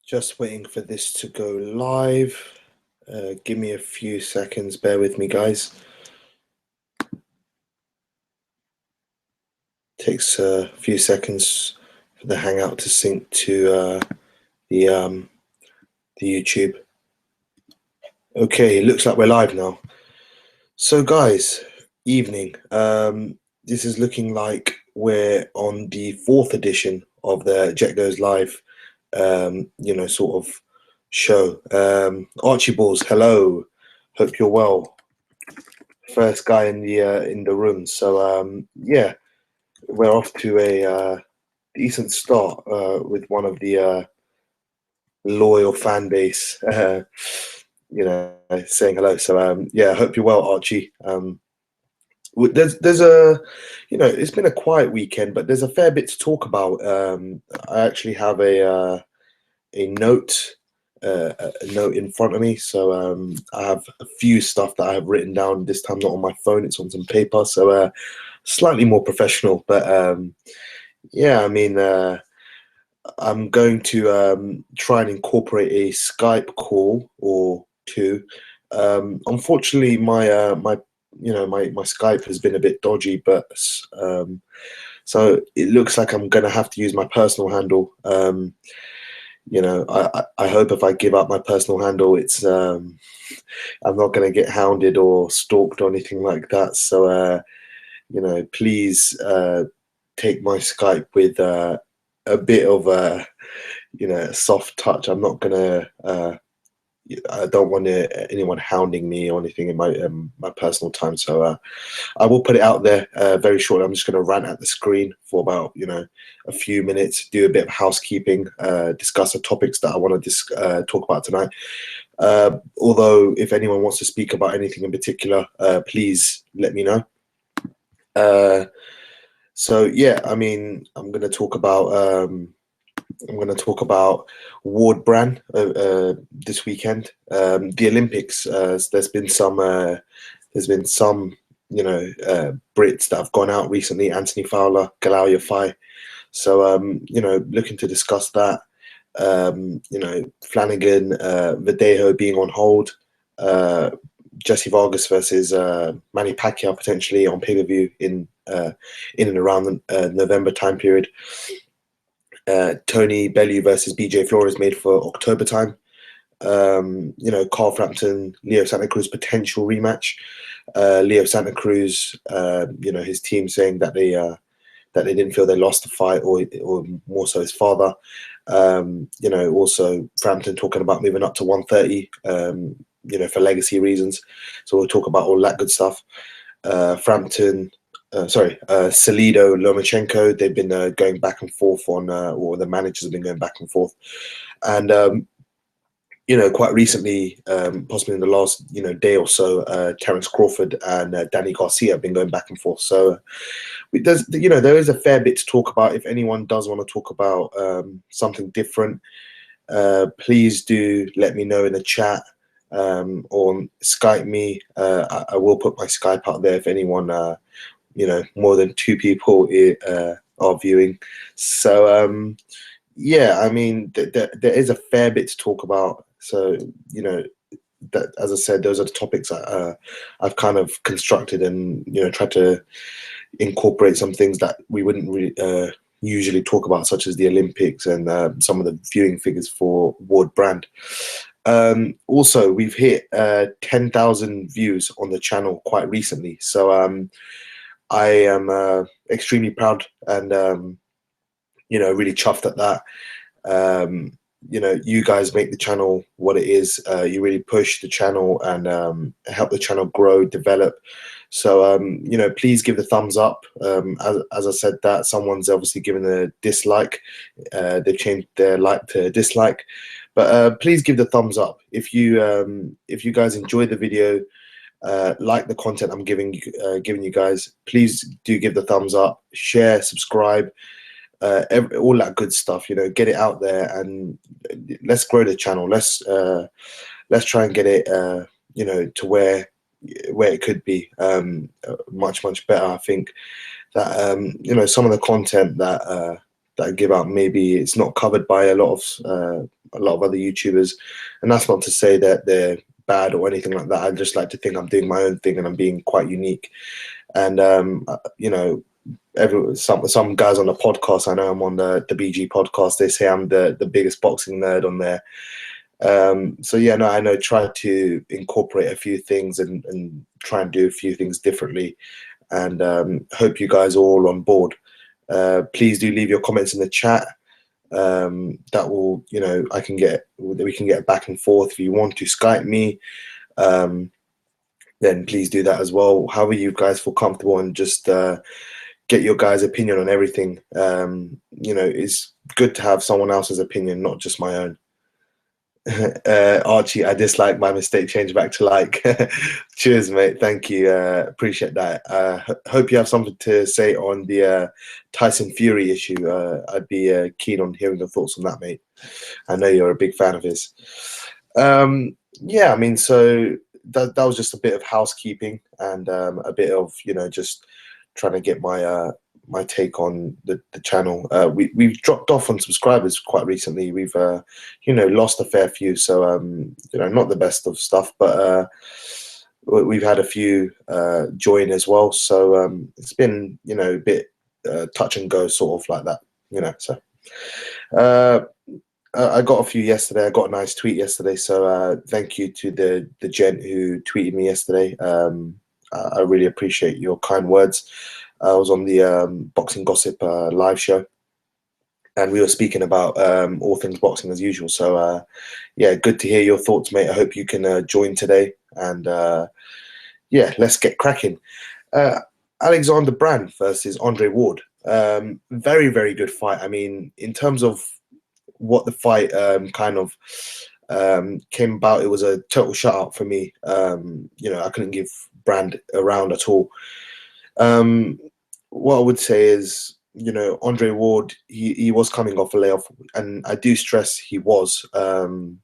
Just waiting for this to go live. Give me a few seconds. Bear with me, guys. Takes a few seconds for the Hangout to sync to the YouTube. Okay, looks like we're live now. So, guys, evening. This is looking like we're on the 4th edition of the Jet Goes Live. Sort of show. Archibald, hello. Hope you're well. First guy in the room. So yeah, we're off to a decent start with one of the loyal fan base. Saying hello. So yeah, hope you're well, Archie. There's a, it's been a quiet weekend, but there's a fair bit to talk about. I actually have a note. A note in front of me, so I have a few stuff that I have written down. This time not on my phone, it's on some paper, so slightly more professional. But yeah, I mean, I'm going to try and incorporate a Skype call or two. Unfortunately, my Skype has been a bit dodgy, but so it looks like I'm gonna have to use my personal handle. I hope if I give up my personal handle, it's I'm not going to get hounded or stalked or anything like that. So, please take my Skype with a bit of a, soft touch. I'm not going to. I don't want anyone hounding me or anything in my personal time. So I will put it out there very shortly. I'm just going to rant at the screen for about a few minutes, do a bit of housekeeping, discuss the topics that I want to talk about tonight. Although if anyone wants to speak about anything in particular, please let me know. So yeah, I mean, I'm going to talk about. I'm going to talk about Ward Brand this weekend. The Olympics. There's been some Brits that have gone out recently. Anthony Fowler, Galao Yafai. So looking to discuss that. Flanagan, Verdejo being on hold. Jesse Vargas versus Manny Pacquiao potentially on pay-per-view in and around the November time period. Tony Bellew versus BJ Flores made for October time. Carl Frampton, Leo Santa Cruz potential rematch. Leo Santa Cruz, his team saying that they didn't feel they lost the fight, or more so his father. Also Frampton talking about moving up to 130, for legacy reasons. So we'll talk about all that good stuff. Salido, Lomachenko, they've been going back and forth on, or the managers have been going back and forth. And, quite recently, possibly in the last, day or so, Terence Crawford and Danny Garcia have been going back and forth. So there is a fair bit to talk about. If anyone does want to talk about something different, please do let me know in the chat or Skype me. I will put my Skype out there if anyone more than 2 people are viewing. So yeah, I mean there is a fair bit to talk about. So that, as I said, those are the topics I've kind of constructed and tried to incorporate some things that we wouldn't really usually talk about, such as the Olympics and some of the viewing figures for Ward Brand. Also, we've hit 10,000 views on the channel quite recently, so I am extremely proud and really chuffed at that. You guys make the channel what it is. You really push the channel and help the channel grow, develop. So please give the thumbs up. As I said, that someone's obviously given a dislike. They've changed their like to dislike, but please give the thumbs up if you guys enjoy the video. Like the content I'm giving you guys, please do give the thumbs up, share, subscribe, all that good stuff. Get it out there and let's grow the channel. Let's try and get it to where it could be much better. I think that some of the content that I give out, maybe it's not covered by a lot of a lot of other YouTubers, and that's not to say that they're bad or anything like that. I just like to think I'm doing my own thing and I'm being quite unique. And you know, some guys on the podcast, I know I'm on the BG podcast, they say I'm the biggest boxing nerd on there. So yeah, no, I know, try to incorporate a few things and try and do a few things differently, and hope you guys are all on board. Please do leave your comments in the chat. That will, you know, we can get back and forth. If you want to Skype me, then please do that as well. However you guys feel comfortable, and just get your guys' opinion on everything. You know, it's good to have someone else's opinion, not just my own. Archie, I dislike my mistake, change back to like. Cheers, mate. Thank you. Appreciate that. Hope you have something to say on the Tyson Fury issue. I'd be keen on hearing your thoughts on that, mate. I know you're a big fan of his. Yeah, I mean, so that was just a bit of housekeeping, and a bit of, you know, just trying to get my my take on the channel. We've dropped off on subscribers quite recently. We've you know, lost a fair few, so you know, not the best of stuff, but we've had a few join as well, so it's been, you know, a bit touch and go, sort of like that, you know. So I got a few yesterday. I got a nice tweet yesterday, so thank you to the gent who tweeted me yesterday. I really appreciate your kind words. I was on the Boxing Gossip live show, and we were speaking about all things boxing as usual. So yeah, good to hear your thoughts, mate. I hope you can join today, and yeah, let's get cracking. Alexander Brand versus Andre Ward. Very, very good fight. I mean, in terms of what the fight kind of came about, it was a total shutout for me. You know, I couldn't give Brand a round at all. What I would say is, you know, Andre Ward, he was coming off a layoff, and I do stress he was. You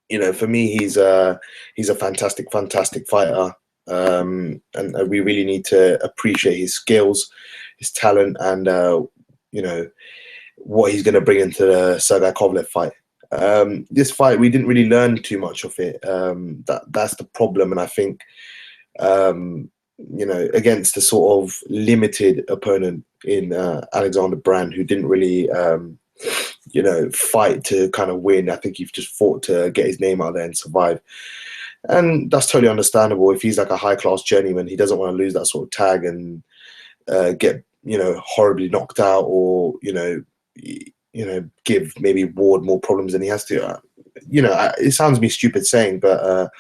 know, for me, he's a fantastic fighter, and we really need to appreciate his skills, his talent, and you know, what he's going to bring into the Sergey Kovalev fight. This fight, we didn't really learn too much of it. That's the problem, and I think, you know, against the sort of limited opponent in Alexander Brand, who didn't really, you know, fight to kind of win. I think he just fought to get his name out there and survive. And that's totally understandable. If he's like a high-class journeyman, he doesn't want to lose that sort of tag and get, you know, horribly knocked out, or, you know, give maybe Ward more problems than he has to. You know, it sounds me stupid saying, but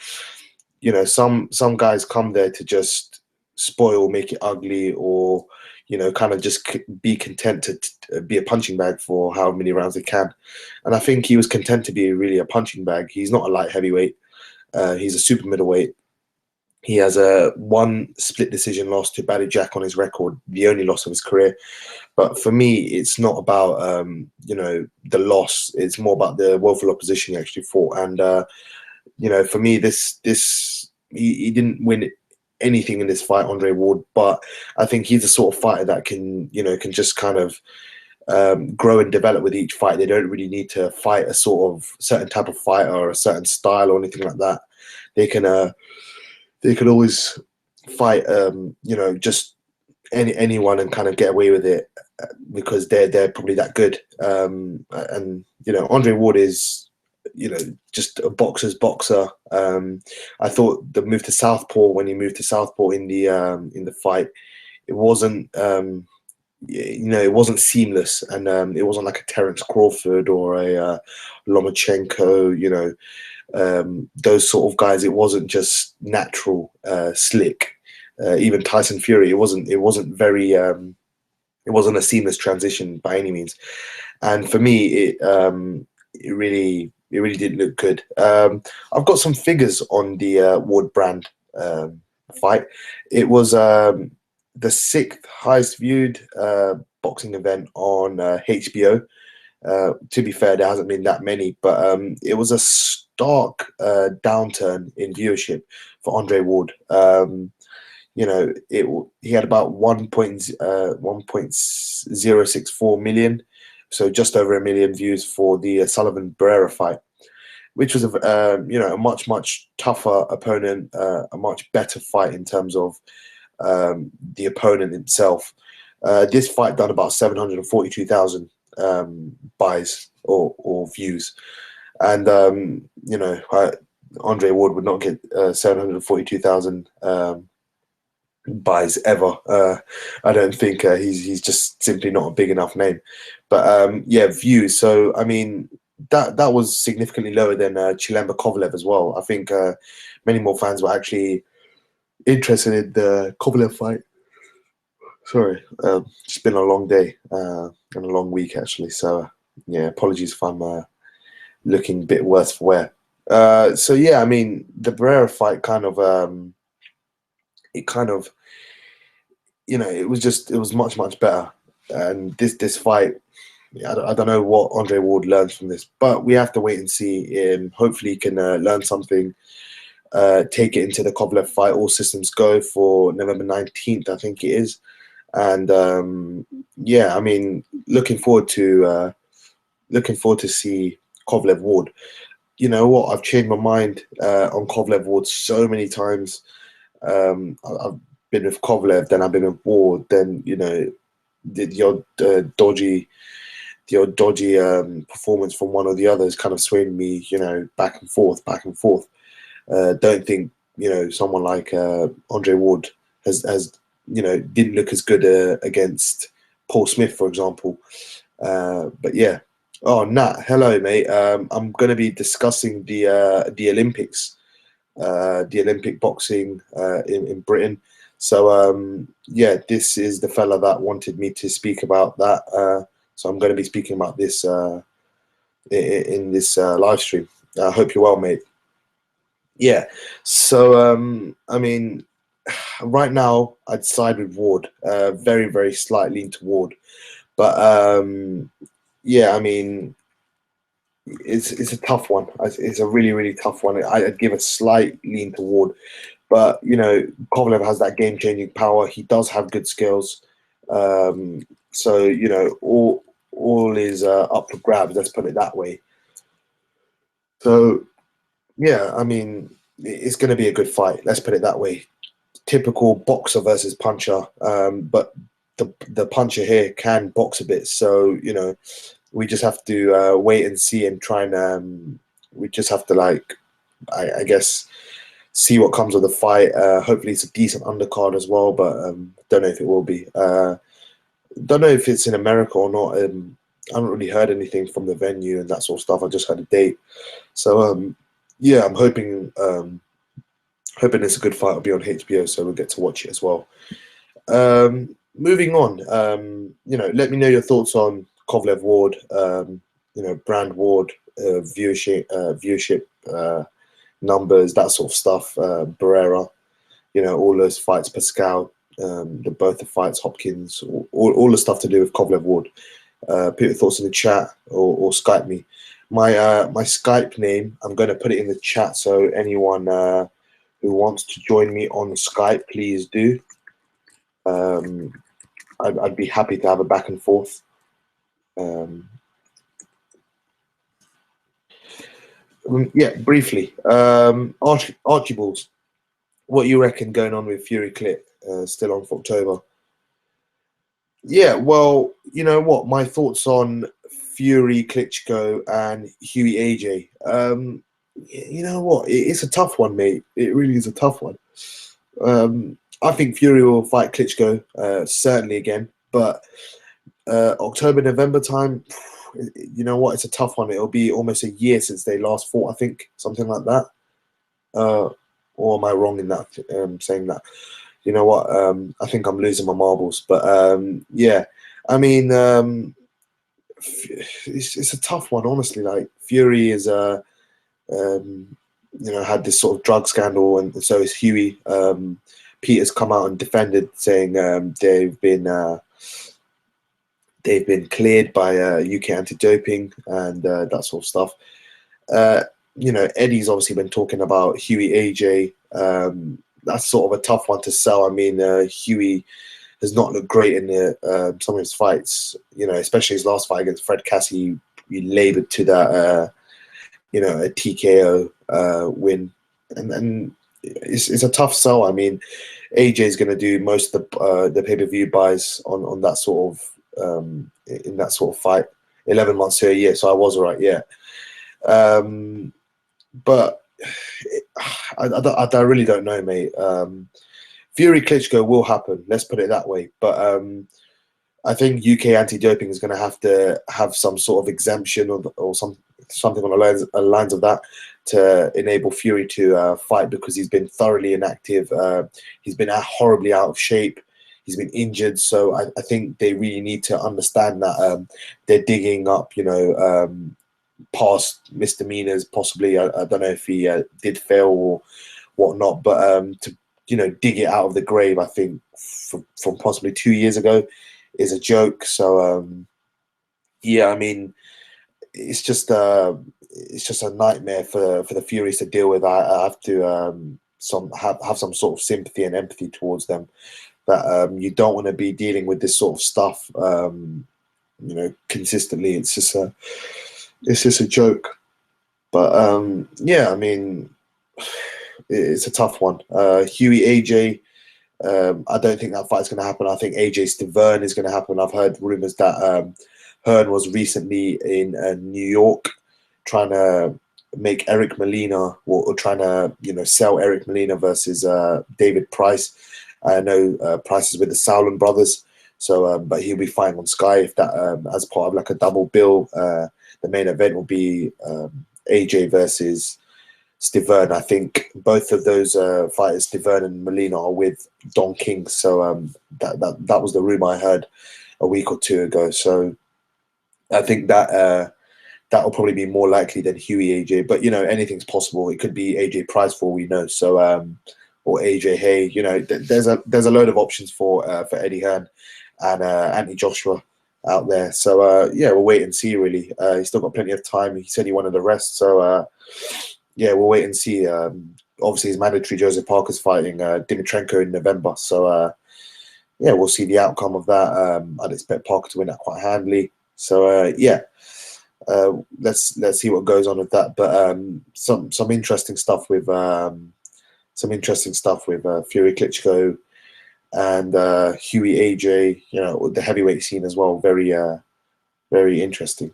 you know, some guys come there to just spoil, make it ugly, or, you know, kind of just be content to be a punching bag for how many rounds they can. And I think he was content to be really a punching bag. He's not a light heavyweight. He's a super middleweight. He has a one split decision loss to Badou Jack on his record, the only loss of his career. But for me, it's not about you know, the loss. It's more about the woeful opposition he actually fought. And you know, for me, he didn't win anything in this fight, Andre Ward. But I think he's the sort of fighter that can, you know, can just kind of grow and develop with each fight. They don't really need to fight a sort of certain type of fighter or a certain style or anything like that. They can always fight, you know, just anyone and kind of get away with it, because they're probably that good. And you know, Andre Ward is, you know, just a boxer's boxer. I thought the move to southpaw, when he moved to southpaw in the fight, it wasn't you know, it wasn't seamless, and it wasn't like a Terence Crawford or a Lomachenko, you know, those sort of guys. It wasn't just natural, slick. Even Tyson Fury, it wasn't very it wasn't a seamless transition by any means. And for me, it really didn't look good. I've got some figures on the Ward Brand fight. It was the 6th highest viewed boxing event on HBO. To be fair, there hasn't been that many, but it was a stark downturn in viewership for Andre Ward. You know, he had about 1.064 million. so just over 1 million views for the Sullivan Barrera fight, which was a much tougher opponent, a much better fight in terms of the opponent himself. This fight done about 742,000 buys or views, and Andre Ward would not get 742,000 buys ever. I don't think he's just simply not a big enough name. But yeah, views. So I mean, that was significantly lower than Chilemba Kovalev as well. I think many more fans were actually interested in the Kovalev fight. Sorry, it's been a long day and a long week actually. So yeah, apologies if I'm looking a bit worse for wear. So yeah, I mean, the Barrera fight it was much better. And this fight, I don't know what Andre Ward learns from this, but we have to wait and see. Hopefully, he can learn something, take it into the Kovalev fight. All systems go for November 19th, I think it is. And yeah, I mean, looking forward to see Kovalev Ward. You know what? I've changed my mind on Kovalev Ward so many times. I've been with Kovalev, then I've been with Ward, then the odd dodgy performance from one or the other has kind of swayed me, back and forth. Don't think someone like Andre Ward has didn't look as good against Paul Smith, for example. But yeah. Oh, Nat, hello, mate. I'm going to be discussing the Olympics, the Olympic boxing in Britain. So yeah, this is the fella that wanted me to speak about that. So I'm going to be speaking about this in this live stream. I hope you're well, mate. Yeah. So I mean, right now I'd side with Ward. Very slight lean to Ward, but yeah, I mean, it's a tough one. It's a really tough one. I'd give a slight lean to Ward, but Kovalev has that game-changing power. He does have good skills, so all is up for grabs. Let's put it that way. So yeah, I mean, it's going to be a good fight. Let's put it that way. Typical boxer versus puncher, but the puncher here can box a bit. So we just have to wait and see and try and we just have to I guess see what comes of the fight. Hopefully it's a decent undercard as well, but don't know if it will be. Don't know if it's in America or not. I haven't really heard anything from the venue and that sort of stuff. I just had a date, so yeah, I'm hoping it's a good fight. It'll be on HBO, so we'll get to watch it as well. Moving on, let me know your thoughts on Kovalev Ward, Brand Ward, viewership numbers, that sort of stuff. Barrera, all those fights, Pascal, both the fights, Hopkins, all the stuff to do with Kovalev Ward. Put your thoughts in the chat or Skype me. My Skype name, I'm going to put it in the chat, so anyone who wants to join me on Skype, please do. I'd be happy to have a back and forth. Yeah, briefly. Archibalds, what you reckon going on with Fury Clip? Still on for October. Yeah, well, you know what? My thoughts on Fury, Klitschko, and Huey AJ. You know what? It's a tough one, mate. It really is a tough one. I think Fury will fight Klitschko certainly again, but October, November time, you know what? It's a tough one. It'll be almost a year since they last fought, I think, something like that. Or am I wrong in that? Saying that? You know what? I think I'm losing my marbles, but yeah. I mean, it's a tough one, honestly. Like Fury is had this sort of drug scandal, and so is Huey. Peter's come out and defended, saying they've been cleared by UK anti-doping and that sort of stuff. Eddie's obviously been talking about Huey AJ. That's sort of a tough one to sell. I mean, Huey has not looked great in some of his fights. You know, especially his last fight against Fred Cassie, he laboured to that a TKO win, and it's a tough sell. I mean, AJ is going to do most of the pay-per-view buys on that sort of in that sort of fight. 11 months to a year, so I was right, yeah. But I really don't know, mate. Fury Klitschko will happen. Let's put it that way. But I think UK anti-doping is going to have some sort of exemption or something on the lines of that to enable Fury to fight, because he's been thoroughly inactive. He's been horribly out of shape. He's been injured. So I think they really need to understand that they're digging up, past misdemeanors. Possibly, I don't know if he did fail or whatnot, but to dig it out of the grave, I think from possibly 2 years ago is a joke. So yeah, I mean, it's just a nightmare for the Furies to deal with. I have to have some sort of sympathy and empathy towards them. That you don't want to be dealing with this sort of stuff, consistently. It's just a joke. But yeah, I mean, it's a tough one. Huey AJ. I don't think that fight's going to happen. I think AJ Stiverne is going to happen. I've heard rumors that Hearn was recently in New York trying to make Eric Molina, or trying to sell Eric Molina versus David Price. I know Price is with the Sauerland brothers, so but he'll be fighting on Sky if that as part of like a double bill. The main event will be AJ versus Stiverne. I think both of those fighters, Stiverne and Molina, are with Don King. So that was the rumor I heard a week or two ago. So I think that will probably be more likely than Huey AJ. But anything's possible. It could be AJ Price for all we know. So or AJ Hay. There's a load of options for Eddie Hearn and Anthony Joshua out there. So yeah, we'll wait and see. Really, he's still got plenty of time. He said he wanted the rest. So yeah, we'll wait and see. Obviously, his mandatory Joseph Parker's fighting Dimitrenko in November. So yeah, we'll see the outcome of that. I'd expect Parker to win that quite handily. So yeah, let's see what goes on with that. But some interesting stuff with Fury Klitschko and Huey AJ. The heavyweight scene as well. Very very interesting.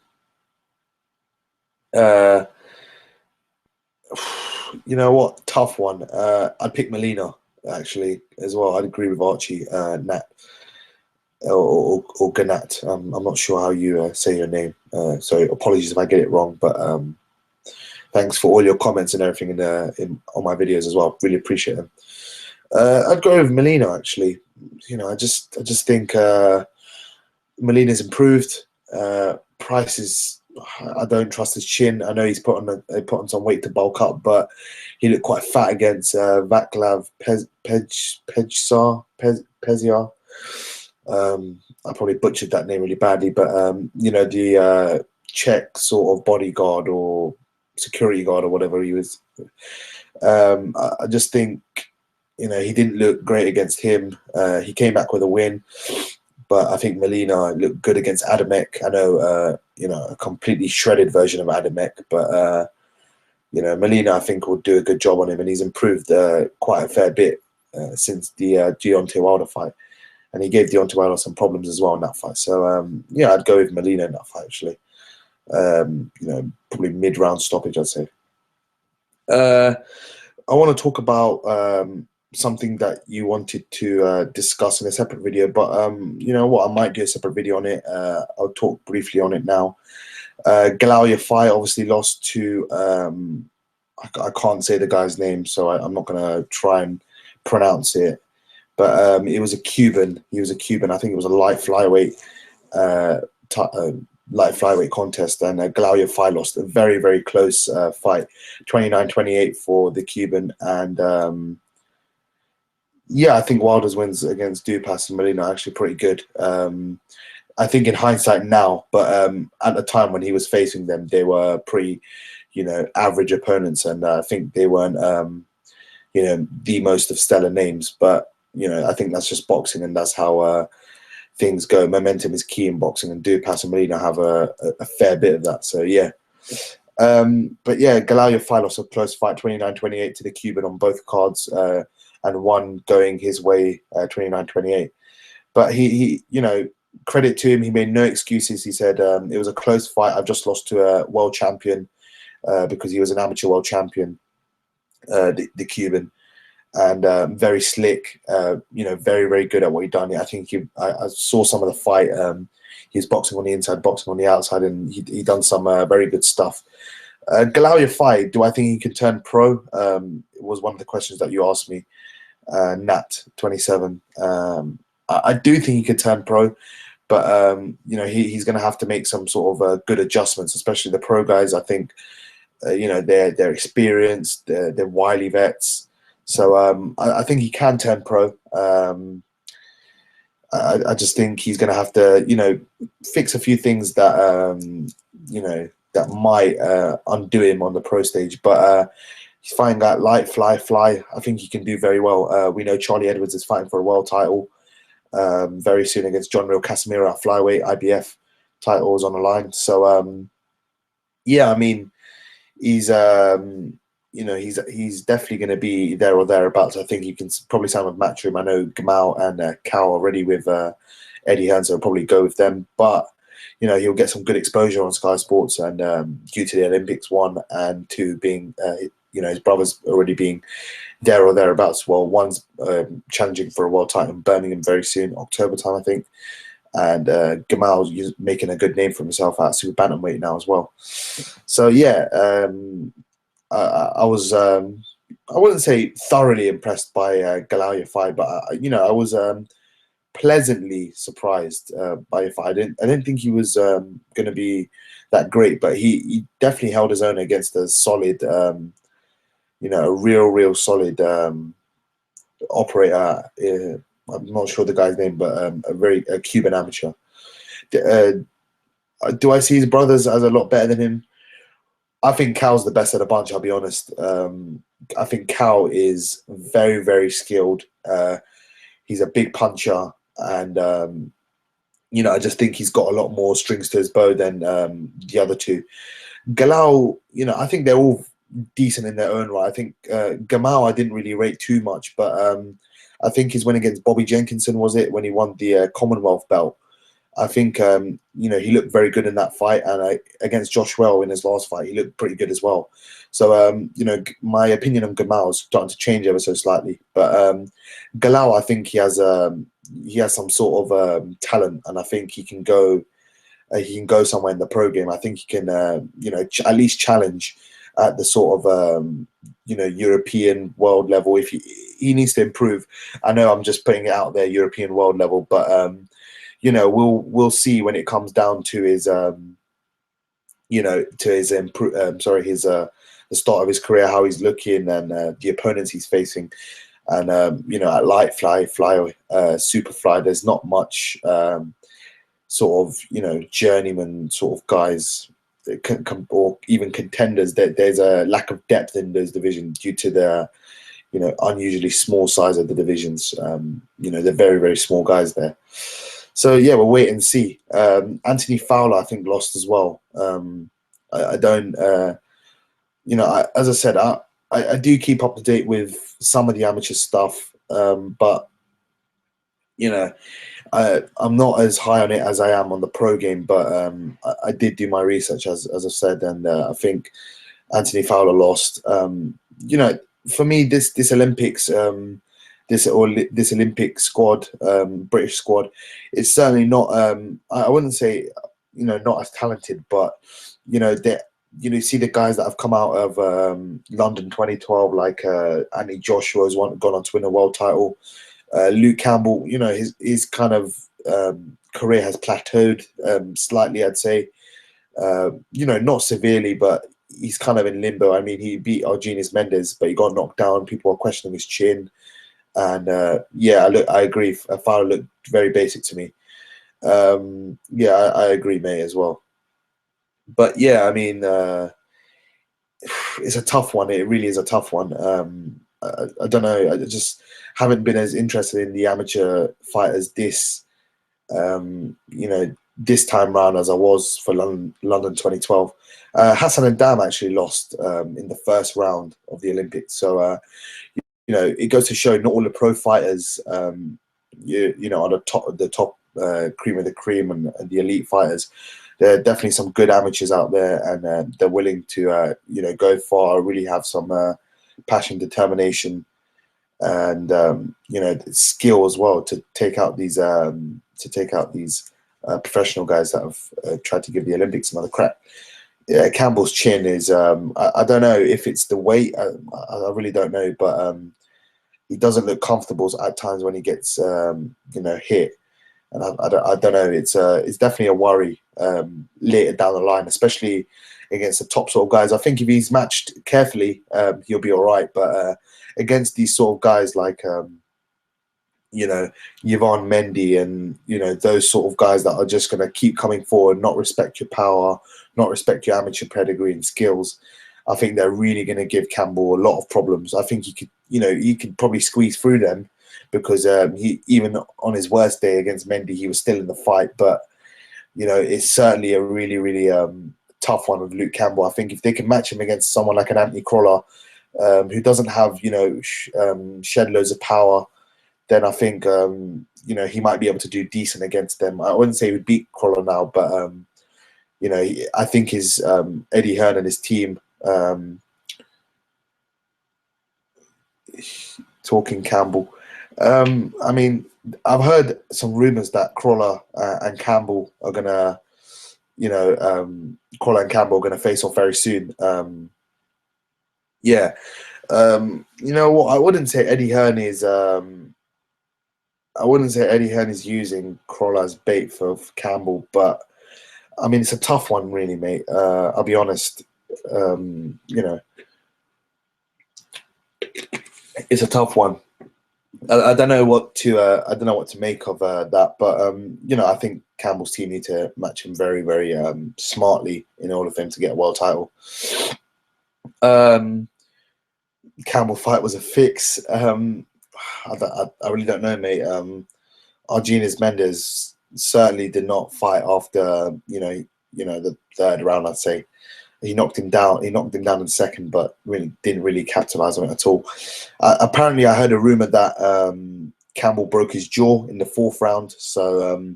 You know what? Tough one. I'd pick Molina actually as well. I'd agree with Archie, Nat or Ganat. I'm not sure how you say your name. So apologies if I get it wrong. But thanks for all your comments and everything on my videos as well. Really appreciate them. I'd go with Molina actually. I just think Molina's improved. Price is. I don't trust his chin. I know he's put on some weight to bulk up, but he looked quite fat against Vaclav Peziar. I probably butchered that name really badly, but the Czech sort of bodyguard or security guard or whatever he was. I just think he didn't look great against him. He came back with a win. But I think Molina looked good against Adamek. I know, a completely shredded version of Adamek, but Molina I think will do a good job on him, and he's improved quite a fair bit since the Deontay Wilder fight, and he gave Deontay Wilder some problems as well in that fight. So yeah, I'd go with Molina in that fight actually. Probably mid-round stoppage, I'd say. I want to talk about something that you wanted to discuss in a separate video, but you know what, I might do a separate video on it. I'll talk briefly on it now. Bellew fight obviously lost to I can't say the guy's name, so I'm not gonna try and pronounce it, but it was a Cuban. He was a Cuban. I think it was a light flyweight contest, and Bellew fight lost a very, very close fight, 29-28 for the Cuban. And yeah, I think Wilder's wins against Dupas and Molina are actually pretty good. I think in hindsight now, but at the time when he was facing them, they were pretty, average opponents, and I think they weren't, the most of stellar names. But I think that's just boxing, and that's how things go. Momentum is key in boxing, and Dupas and Molina have a fair bit of that. So yeah. But yeah, Galao fight lost a close fight, 29-28 to the Cuban on both cards, and one going his way, 29-28. But he, credit to him, he made no excuses. He said, it was a close fight. I've just lost to a world champion, because he was an amateur world champion, the Cuban, and very slick, very, very good at what he done. I think I saw some of the fight. He was boxing on the inside, boxing on the outside, and he done some very good stuff. Galao fight, do I think he can turn pro? It was one of the questions that you asked me. Nat27. I do think he could turn pro, but he's going to have to make some sort of good adjustments, especially the pro guys. I think they're experienced, they're wily vets, so I think he can turn pro. I just think he's going to have to fix a few things that that might undo him on the pro stage, but he's fighting that light fly. I think he can do very well. We know Charlie Edwards is fighting for a world title very soon against John Real Casimiro at flyweight. IBF titles on the line. So yeah, I mean, he's he's definitely going to be there or thereabouts. I think you can probably sign with Matchroom. I know Gamal and Cal already with Eddie Hearn, so I'll probably go with them. But he'll get some good exposure on Sky Sports, and due to the Olympics 1 and 2 being his brother's already being there or thereabouts. Well, one's challenging for a world title in Birmingham very soon, October time, I think. And Gamal's making a good name for himself at super bantamweight now as well. So yeah, I was I wouldn't say thoroughly impressed by Galao fight, but I was pleasantly surprised by a fight. I didn't think he was going to be that great, but he definitely held his own against a solid, a real solid operator. I'm not sure the guy's name, but a Cuban amateur. Do I see his brothers as a lot better than him? I think Cal's the best of the bunch, I'll be honest. I think Cal is very, very skilled. He's a big puncher, and I just think he's got a lot more strings to his bow than the other two. Galao, I think they're all decent in their own right. I think Gamal I didn't really rate too much, but I think his win against Bobby Jenkinson, was it, when he won the Commonwealth belt? I think he looked very good in that fight, and against Josh Well in his last fight, he looked pretty good as well. So my opinion on Gamal is starting to change ever so slightly, but Galao, I think he has some sort of talent, and I think he can go somewhere in the pro game. I think he can at least challenge at the sort of European world level. If he needs to improve, I know I'm just putting it out there, European world level, but we'll see when it comes down to his the start of his career, how he's looking, and the opponents he's facing. And at light fly, super fly, there's not much sort of journeyman sort of guys that can, or even contenders. There's a lack of depth in those divisions due to the unusually small size of the divisions. They're very, very small guys there. So yeah, we'll wait and see. Anthony Fowler, I think, lost as well. I don't, as I said, I do keep up to date with some of the amateur stuff, but I'm not as high on it as I am on the pro game. But I did do my research, as I said, and I think Anthony Fowler lost. For me, this Olympics. This Olympic squad, British squad, it's certainly not. I wouldn't say not as talented, but see the guys that have come out of London 2012, like Anthony Joshua's gone on to win a world title. Luke Campbell, his kind of career has plateaued slightly, I'd say. Not severely, but he's kind of in limbo. I mean, he beat Argenis Mendes, but he got knocked down. People are questioning his chin. And I agree. Fowler looked very basic to me. I agree, May, as well. But yeah, I mean, it's a tough one. It really is a tough one. I don't know. haven't been as interested in the amateur fighters this time round as I was for London 2012. Hassan and Dam actually lost in the first round of the Olympics. So, it goes to show not all the pro fighters, are the top cream of the cream and the elite fighters. There are definitely some good amateurs out there, and they're willing to, go far, really have some passion, determination, and skill as well to take out these professional guys that have tried to give the Olympics another crack. Yeah, Campbell's chin is I don't know if it's the weight. I really don't know, but he doesn't look comfortable at times when he gets hit, and I don't know. It's definitely a worry later down the line, especially against the top sort of guys. I think if he's matched carefully, he'll be all right. But against these sort of guys like Yvonne Mendy and those sort of guys that are just going to keep coming forward, not respect your power, not respect your amateur pedigree and skills, I think they're really going to give Campbell a lot of problems. I think he could probably squeeze through them, because he, even on his worst day against Mendy, he was still in the fight. But it's certainly a really, really tough one with Luke Campbell. I think if they can match him against someone like an Anthony Crawler, who doesn't have shed loads of power, then I think he might be able to do decent against them. I wouldn't say he would beat Crawler now, but I think his Eddie Hearn and his team, talking Campbell. I mean, I've heard some rumours that Crawler and Campbell are gonna, Crawler and Campbell are gonna face off very soon. Yeah, you know what? I wouldn't say Eddie Hearn is. I wouldn't say Eddie Hearn is using Crawler as bait for Campbell, but I mean, it's a tough one, really, mate. I'll be honest. It's a tough one. I don't know what to make of that, but I think Campbell's team need to match him very, very smartly in order for him to get a world title. Campbell fight was a fix. I really don't know, mate. Argenis Mendes certainly did not fight after the third round. I'd say he knocked him down. He knocked him down in the second, but really didn't really capitalize on it at all. Apparently, I heard a rumor that Campbell broke his jaw in the fourth round. So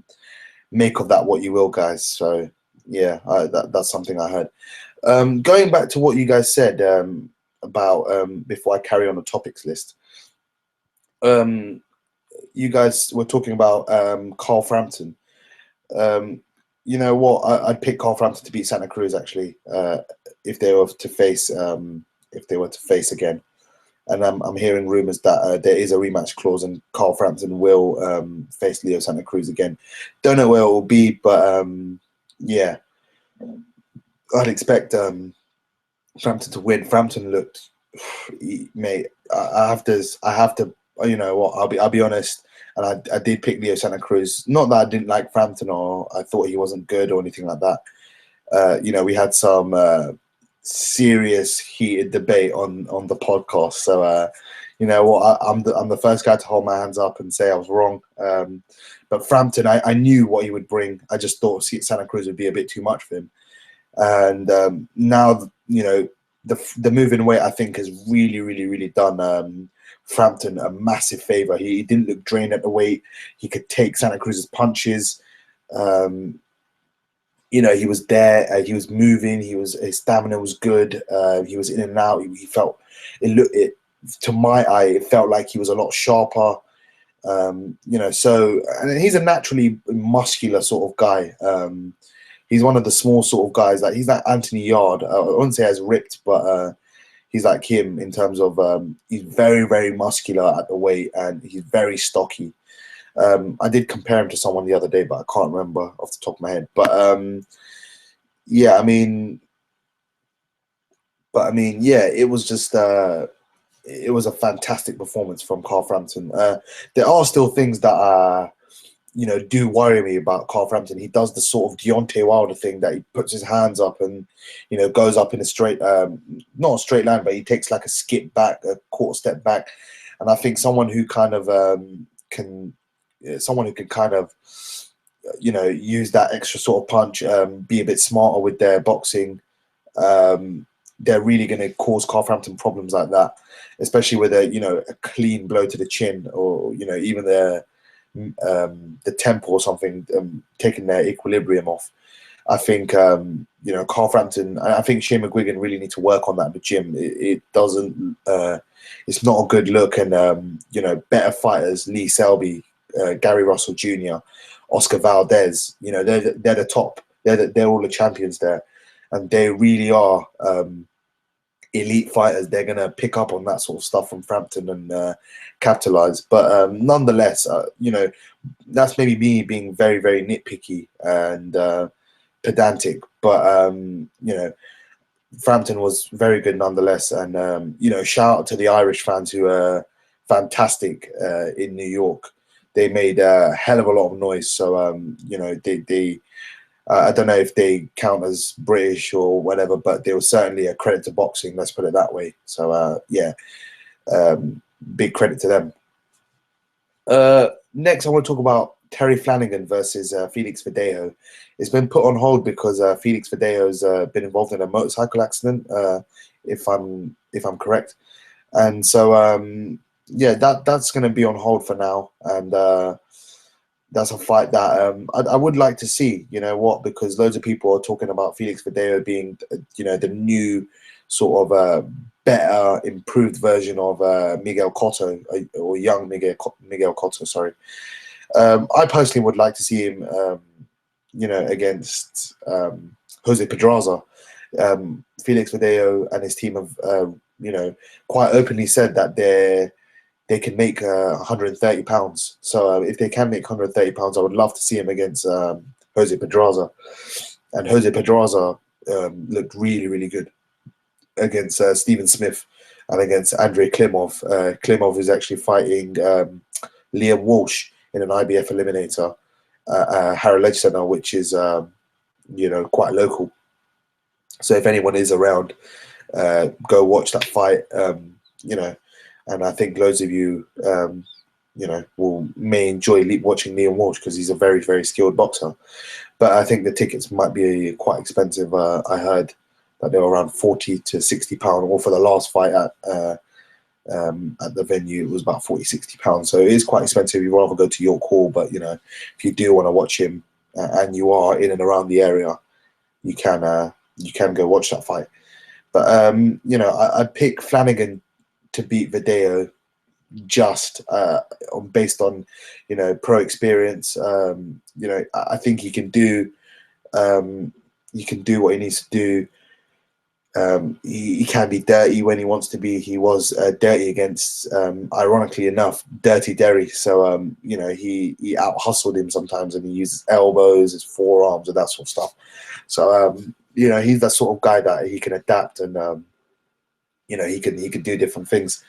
make of that what you will, guys. So yeah, that's something I heard. Going back to what you guys said about before I carry on the topics list. You guys were talking about Carl Frampton. You know what? I'd pick Carl Frampton to beat Santa Cruz actually, if they were to face again. And I'm hearing rumours that there is a rematch clause, and Carl Frampton will face Leo Santa Cruz again. Don't know where it will be, but yeah, I'd expect Frampton to win. Frampton looked, mate. I have to. You know what? I'll be honest, and I did pick Leo Santa Cruz. Not that I didn't like Frampton or I thought he wasn't good or anything like that. We had some serious heated debate on the podcast. So you know what? I'm the first guy to hold my hands up and say I was wrong. But Frampton, I knew what he would bring. I just thought Santa Cruz would be a bit too much for him. And now the moving weight, I think, has really, really, really done Frampton a massive favor. He didn't look drained at the weight. He could take Santa Cruz's punches. He was there. He was moving. His stamina was good. He was in and out. He felt to my eye, it felt like he was a lot sharper. So, and he's a naturally muscular sort of guy. He's one of the small sort of guys. Like he's like Anthony Yard. I wouldn't say as ripped, but he's like him in terms of he's very, very muscular at the weight, and he's very stocky. I did compare him to someone the other day, but I can't remember off the top of my head. But yeah, it was just it was a fantastic performance from Carl Frampton. There are still things that do worry me about Carl Frampton. He does the sort of Deontay Wilder thing that he puts his hands up and goes up in a straight, not a straight line, but he takes like a skip back, a quarter step back. and I think someone who kind of someone who can kind of use that extra sort of punch, be a bit smarter with their boxing. They're really going to cause Carframpton problems like that, especially with a clean blow to the chin, or even the temple or something, taking their equilibrium off. I think Carframpton. I think Shane McGuigan really need to work on that in the gym. It doesn't. It's not a good look, and better fighters, Lee Selby, Gary Russell Jr., Oscar Valdez. They're the top. They're all the champions there, and they really are elite fighters. They're gonna pick up on that sort of stuff from Frampton and capitalize. But nonetheless, that's maybe me being very, very nitpicky and pedantic. But Frampton was very good nonetheless, and shout out to the Irish fans who are fantastic in New York. They made a hell of a lot of noise. So they I don't know if they count as British or whatever, but they were certainly a credit to boxing. Let's put it that way. So big credit to them. Next, I want to talk about Terry Flanagan versus Felix Verdejo. It's been put on hold because Felix Verdejo's been involved in a motorcycle accident, if I'm correct, and so that's going to be on hold for now, and that's a fight that I would like to see. You know what? Because loads of people are talking about Felix Verdejo being the new sort of better, improved version of Miguel Cotto, or young Miguel Cotto. Sorry. I personally would like to see him, against Jose Pedraza. Felix Verdejo and his team have, quite openly said that they can make 130 pounds. So if they can make 130 pounds, I would love to see him against Jose Pedraza. And Jose Pedraza looked really, really good against Stephen Smith and against Andrei Klimov. Klimov is actually fighting Liam Walsh in an IBF eliminator at Harrow Ledge Centre, which is quite local. So if anyone is around, go watch that fight. And I think loads of you may enjoy watching Liam Walsh because he's a very, very skilled boxer. But I think the tickets might be quite expensive. I heard that they were around 40 to 60 pounds, or for the last fight at the venue, it was about 40, 60 pounds. So it is quite expensive. You'd rather go to York Hall, but if you do want to watch him and you are in and around the area, you can go watch that fight. But I'd pick Flanagan to beat Verdejo just based on pro experience. I think he can do what he needs to do. He can be dirty when he wants to be. He was dirty against, ironically enough, Dirty Derry. So he out hustled him sometimes, and he uses elbows, his forearms, and that sort of stuff. So he's that sort of guy that he can adapt, and he can do different things.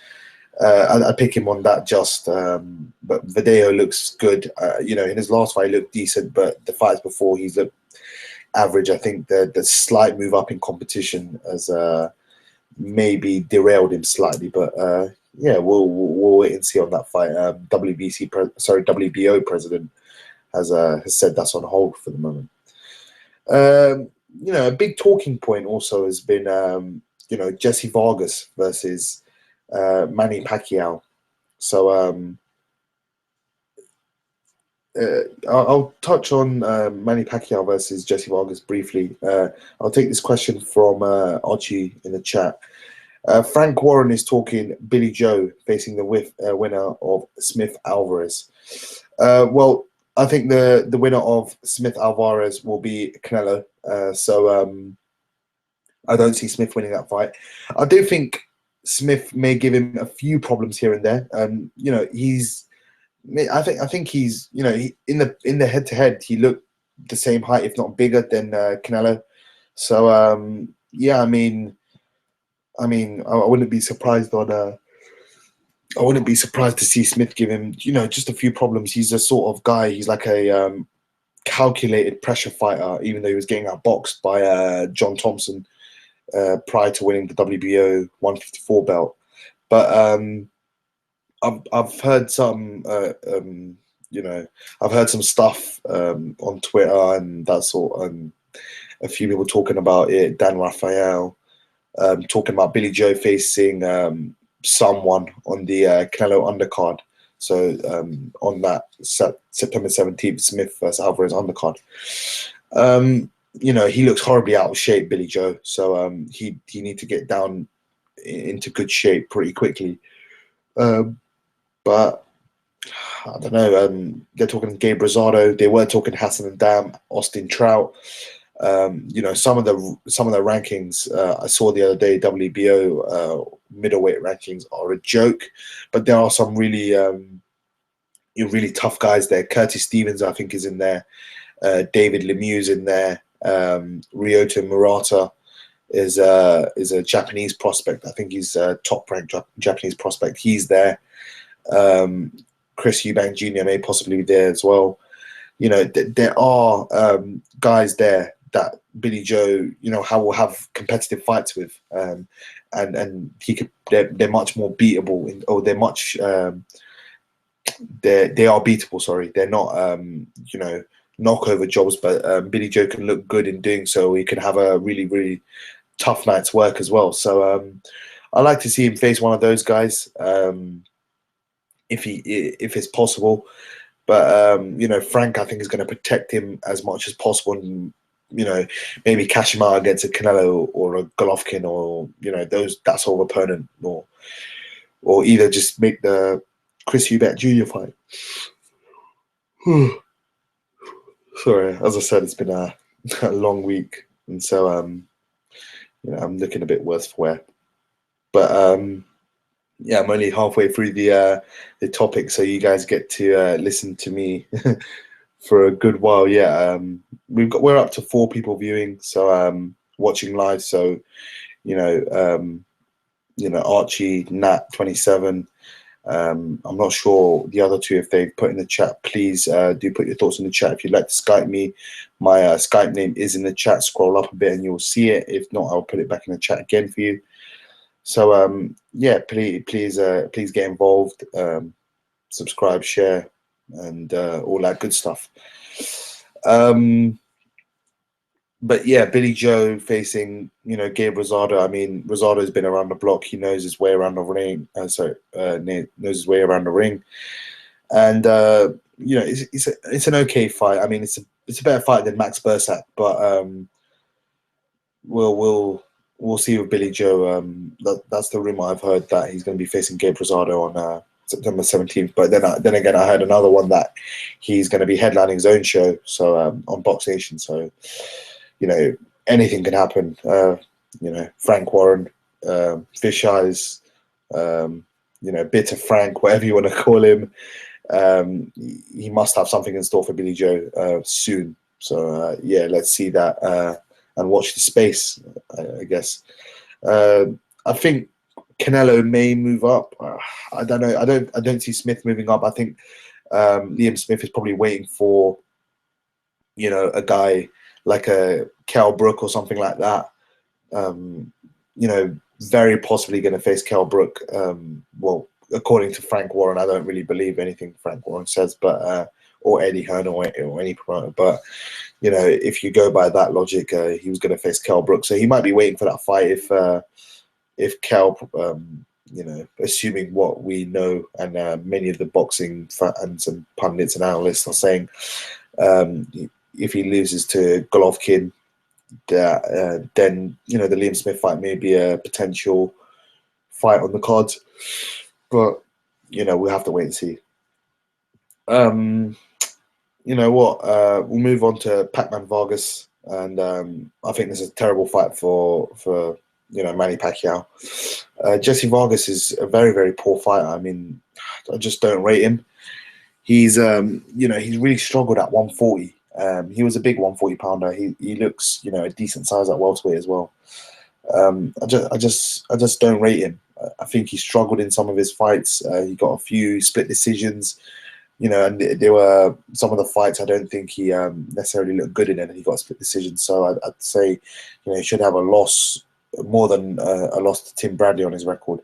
I pick him on that just, but Verdejo looks good. In his last fight he looked decent, but the fights before he's looked average. I think the slight move up in competition has maybe derailed him slightly, but we'll wait and see on that fight. WBO president has said that's on hold for the moment. A big talking point also has been Jesse Vargas versus Manny Pacquiao. So I'll touch on Manny Pacquiao versus Jesse Vargas briefly. I'll take this question from Archie in the chat. Frank Warren is talking Billy Joe facing the winner of Smith Alvarez. Well, I think the winner of Smith Alvarez will be Canelo. I don't see Smith winning that fight. I do think Smith may give him a few problems here and there. I think he's in the head to head he looked the same height, if not bigger, than Canelo. So I wouldn't be surprised I wouldn't be surprised to see Smith give him just a few problems. He's a sort of guy. He's like a calculated pressure fighter, even though he was getting outboxed by John Thompson prior to winning the WBO 154 belt. But I've heard some I've heard some stuff on Twitter and that sort, and a few people talking about it. Dan Raphael talking about Billy Joe facing someone on the Canelo undercard. So on that September 17th, Smith versus Alvarez undercard. He looks horribly out of shape, Billy Joe. So he need to get down into good shape pretty quickly. But I don't know. They're talking Gabe Rosado. They were talking Hassan and Dam, Austin Trout. Some of the rankings I saw the other day, WBO middleweight rankings are a joke, but there are some really really tough guys there. Curtis Stevens, I think, is in there. David Lemieux's in there. Ryota Murata is a Japanese prospect. I think he's a top-ranked Japanese prospect. He's there. Chris Eubank Jr. may possibly be there as well. There are guys there that Billy Joe, will have competitive fights with, and he could. They're much more beatable, or they're much. They are beatable. Sorry, they're not. Knockover jobs, but Billy Joe can look good in doing so. He can have a really, really tough night's work as well. So I like to see him face one of those guys, if it's possible. But Frank, I think, is going to protect him as much as possible, and maybe cash him out against a Canelo or a Golovkin, or that sort of opponent, or either just make the Chris Eubank Jr. fight. Sorry, as I said, it's been a long week, and so I'm looking a bit worse for wear. But yeah, I'm only halfway through the topic, so you guys get to listen to me for a good while. Yeah, we're up to 4 people viewing, so watching live. So Archie, Nat 27. I'm not sure the other 2 if they've put in the chat. Please do put your thoughts in the chat. If you'd like to Skype me, my Skype name is in the chat. Scroll up a bit and you'll see it. If not, I'll put it back in the chat again for you. So yeah, please get involved, subscribe, share, and all that good stuff. But yeah, Billy Joe facing Gabe Rosado. I mean, Rosado's been around the block. He knows his way around the ring. Knows his way around the ring, and it's an okay fight. I mean, it's a better fight than Max Bursak, but we'll see with Billy Joe. That's the rumor I've heard, that he's going to be facing Gabe Rosado on September 17th. But then again, I heard another one that he's going to be headlining his own show, so on Box Nation. So anything can happen. Frank Warren, Fish Eyes, Bitter Frank, whatever you want to call him. He must have something in store for Billy Joe soon. So yeah, let's see that and watch the space, I guess. I think Canelo may move up. I don't know. I don't see Smith moving up. I think Liam Smith is probably waiting for a guy like a Kell Brook or something like that. Very possibly going to face Kell Brook. Well, according to Frank Warren, I don't really believe anything Frank Warren says, but or Eddie Hearn or any promoter. But if you go by that logic, he was going to face Kell Brook, so he might be waiting for that fight. If Kell, assuming what we know, and many of the boxing fans and pundits and analysts are saying, if he loses to Golovkin, then the Liam Smith fight may be a potential fight on the cards. But we'll have to wait and see. We'll move on to Pac-Man Vargas, and I think this is a terrible fight for Manny Pacquiao. Jesse Vargas is a very, very poor fighter. I mean, I just don't rate him. He's he's really struggled at 140. He was a big 140 pounder. He looks a decent size at welterweight as well. I just don't rate him. I think he struggled in some of his fights. He got a few split decisions, and there were some of the fights I don't think he necessarily looked good in, and he got a split decision. So I'd say he should have a loss more than a loss to Tim Bradley on his record.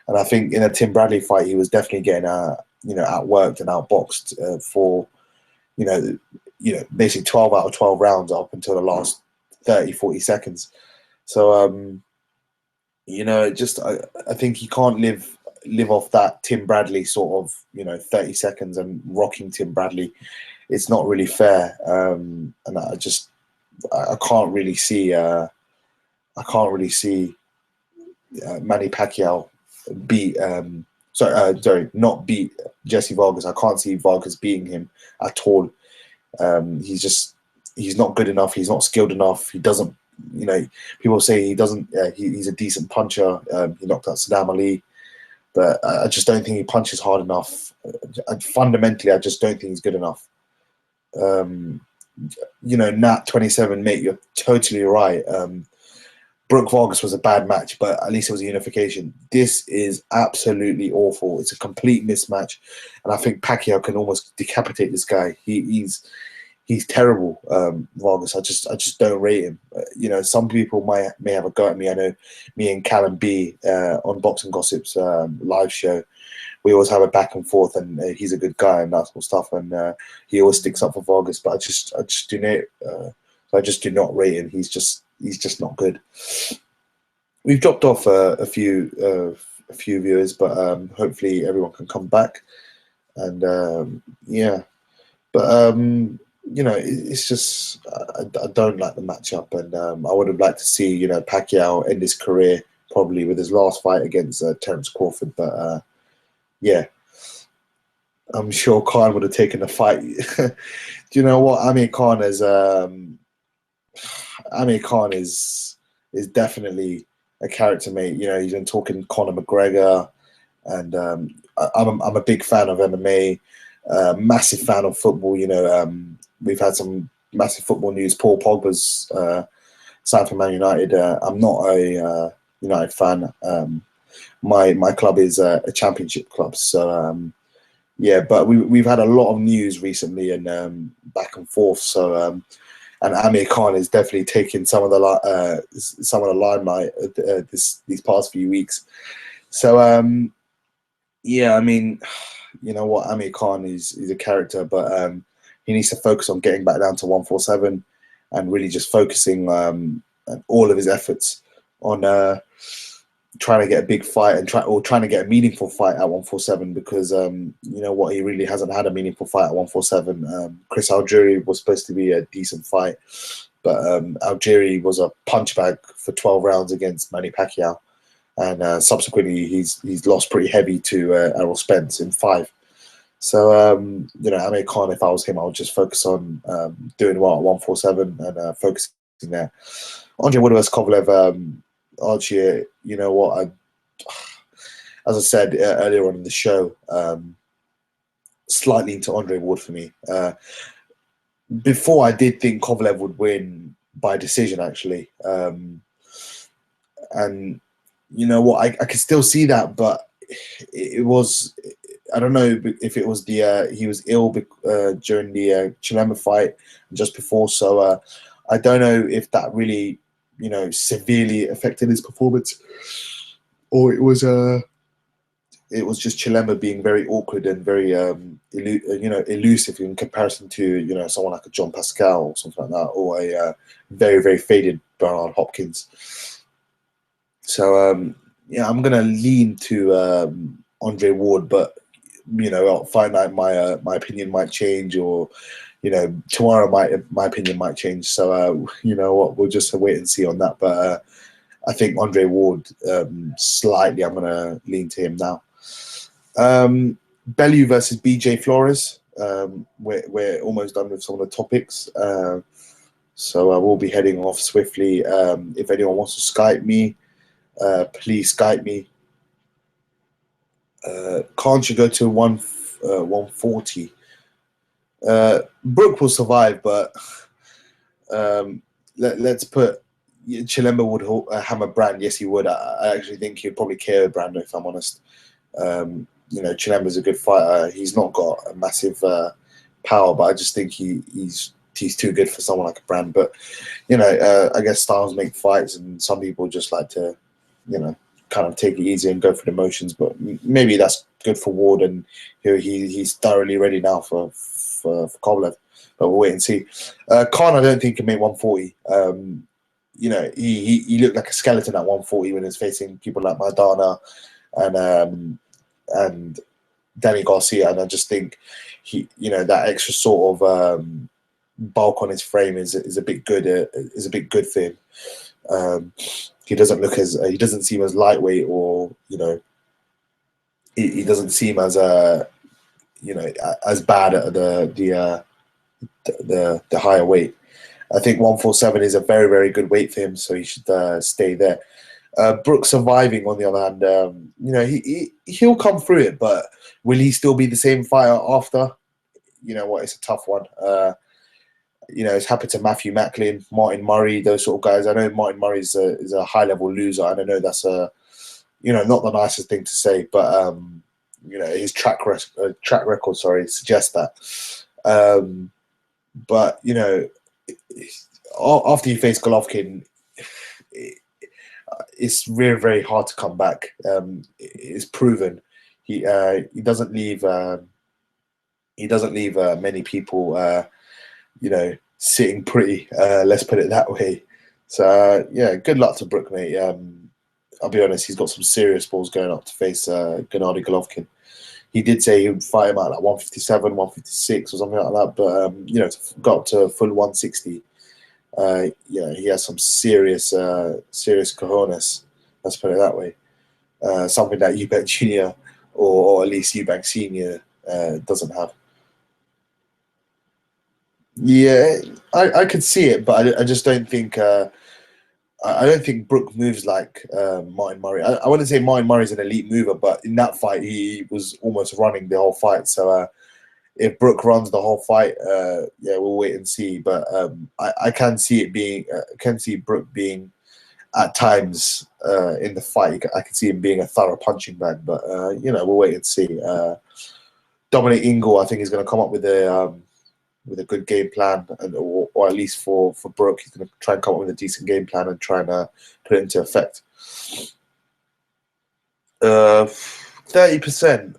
And I think in a Tim Bradley fight, he was definitely getting outworked and outboxed for basically 12 out of 12 rounds up until the last 30, 40 seconds. So I think he can't live off that Tim Bradley sort of 30 seconds and rocking Tim Bradley. It's not really fair, and I can't really see Manny Pacquiao beat not beat Jesse Vargas. I can't see Vargas beating him at all. He's not good enough. He's not skilled enough. He doesn't. People say he doesn't. He's a decent puncher. He knocked out Saddam Ali, but I just don't think he punches hard enough. Fundamentally, I just don't think he's good enough. Nat 27, mate, you're totally right. Brooke Vargas was a bad match, but at least it was a unification. This is absolutely awful. It's a complete mismatch, and I think Pacquiao can almost decapitate this guy. He's terrible, Vargas. I just don't rate him. Some people may have a go at me. I know me and Callum B on Boxing Gossip's live show, we always have a back and forth, and he's a good guy and that sort of stuff, and he always sticks up for Vargas. But I just do not rate him. He's just not good. We've dropped off a few viewers, but hopefully everyone can come back. And it's just I don't like the matchup, and I would have liked to see Pacquiao end his career probably with his last fight against Terence Crawford, but I'm sure Khan would have taken the fight. Do you know what? Amir Khan is definitely a character, mate. He's been talking Conor McGregor, and I'm a big fan of MMA, massive fan of football. We've had some massive football news. Paul Pogba's signed for Man United. I'm not a United fan. My club is a championship club, so but we've had a lot of news recently and back and forth. So and Amir Khan is definitely taking some of the limelight these past few weeks. So I mean, you know what, Amir Khan is a character, but he needs to focus on getting back down to 147 and really just focusing all of his efforts on trying to get a big fight and trying to get a meaningful fight at 147, because he really hasn't had a meaningful fight at 147. Chris Algieri was supposed to be a decent fight, but Algieri was a punch bag for 12 rounds against Manny Pacquiao, and subsequently he's lost pretty heavy to Errol Spence in 5. So Amir Khan, if I was him, I would just focus on doing well at 147 and focusing there. Andre Wood vs Kovalev. Archie, you know what? As I said earlier on in the show, slightly into Andre Ward for me. Before, I did think Kovalev would win by decision, actually, and you know what? I could still see that, but it was. I don't know if it was he was ill during the Chilema fight just before, so I don't know if that really severely affected his performance, or it was just Chilema being very awkward and very elusive in comparison to someone like a John Pascal or something like that, or a very, very faded Bernard Hopkins. So I'm gonna lean to Andre Ward, but fight night my opinion might change, or tomorrow my opinion might change. So you know what, we'll just wait and see on that. But I think Andre Ward, slightly, I'm gonna lean to him now. Bellew versus BJ Flores. We're almost done with some of the topics, so we'll be heading off swiftly. If anyone wants to Skype me, please Skype me. Can't you go to 140? Brooke will survive, but let's put Chilema would hammer Brand. Yes, he would. I actually think he'd probably KO Brand, if I'm honest. Chilema's a good fighter. He's not got a massive power, but I just think he's he's too good for someone like a Brand. But I guess styles make fights, and some people just like to, kind of take it easy and go through the motions. But maybe that's good for Ward, and he's thoroughly ready now for Kovalev. But we'll wait and see. Khan, I don't think can make 140. He looked like a skeleton at 140 when he was facing people like Maidana and Danny Garcia, and I just think that extra sort of bulk on his frame is a bit good. Is a bit good for him. He doesn't look as he doesn't seem as lightweight, or he doesn't seem as as bad at the higher weight. I think 147 is a very, very good weight for him, so he should stay there. Brooks surviving, on the other hand, he'll come through it, but will he still be the same fighter after? It's a tough one. It's happened to Matthew Macklin, Martin Murray, those sort of guys. I know Martin Murray is a high level loser, and I know that's not the nicest thing to say, but his track record, suggests that. But after you face Golovkin, it's very, very hard to come back. It's proven. He doesn't leave many people sitting pretty. Let's put it that way. So good luck to Brook, mate. I'll be honest, he's got some serious balls going up to face Gennady Golovkin. He did say he would fight him at like 157, 156 or something like that, but got up to full 160. He has some serious cojones. Let's put it that way. Something that Eubank Jr. or at least Eubank Senior doesn't have. Yeah, I could see it, but I just don't think. I don't think Brook moves like Martin Murray. I wouldn't say Martin Murray's an elite mover, but in that fight, he was almost running the whole fight. So if Brook runs the whole fight, we'll wait and see. But I can see it being, can see Brook being at times in the fight. I can see him being a thorough punching bag. But we'll wait and see. Dominic Ingle, I think, is going to come up with a good game plan, or at least for Brook, he's going to try and come up with a decent game plan and try and put it into effect. 30%,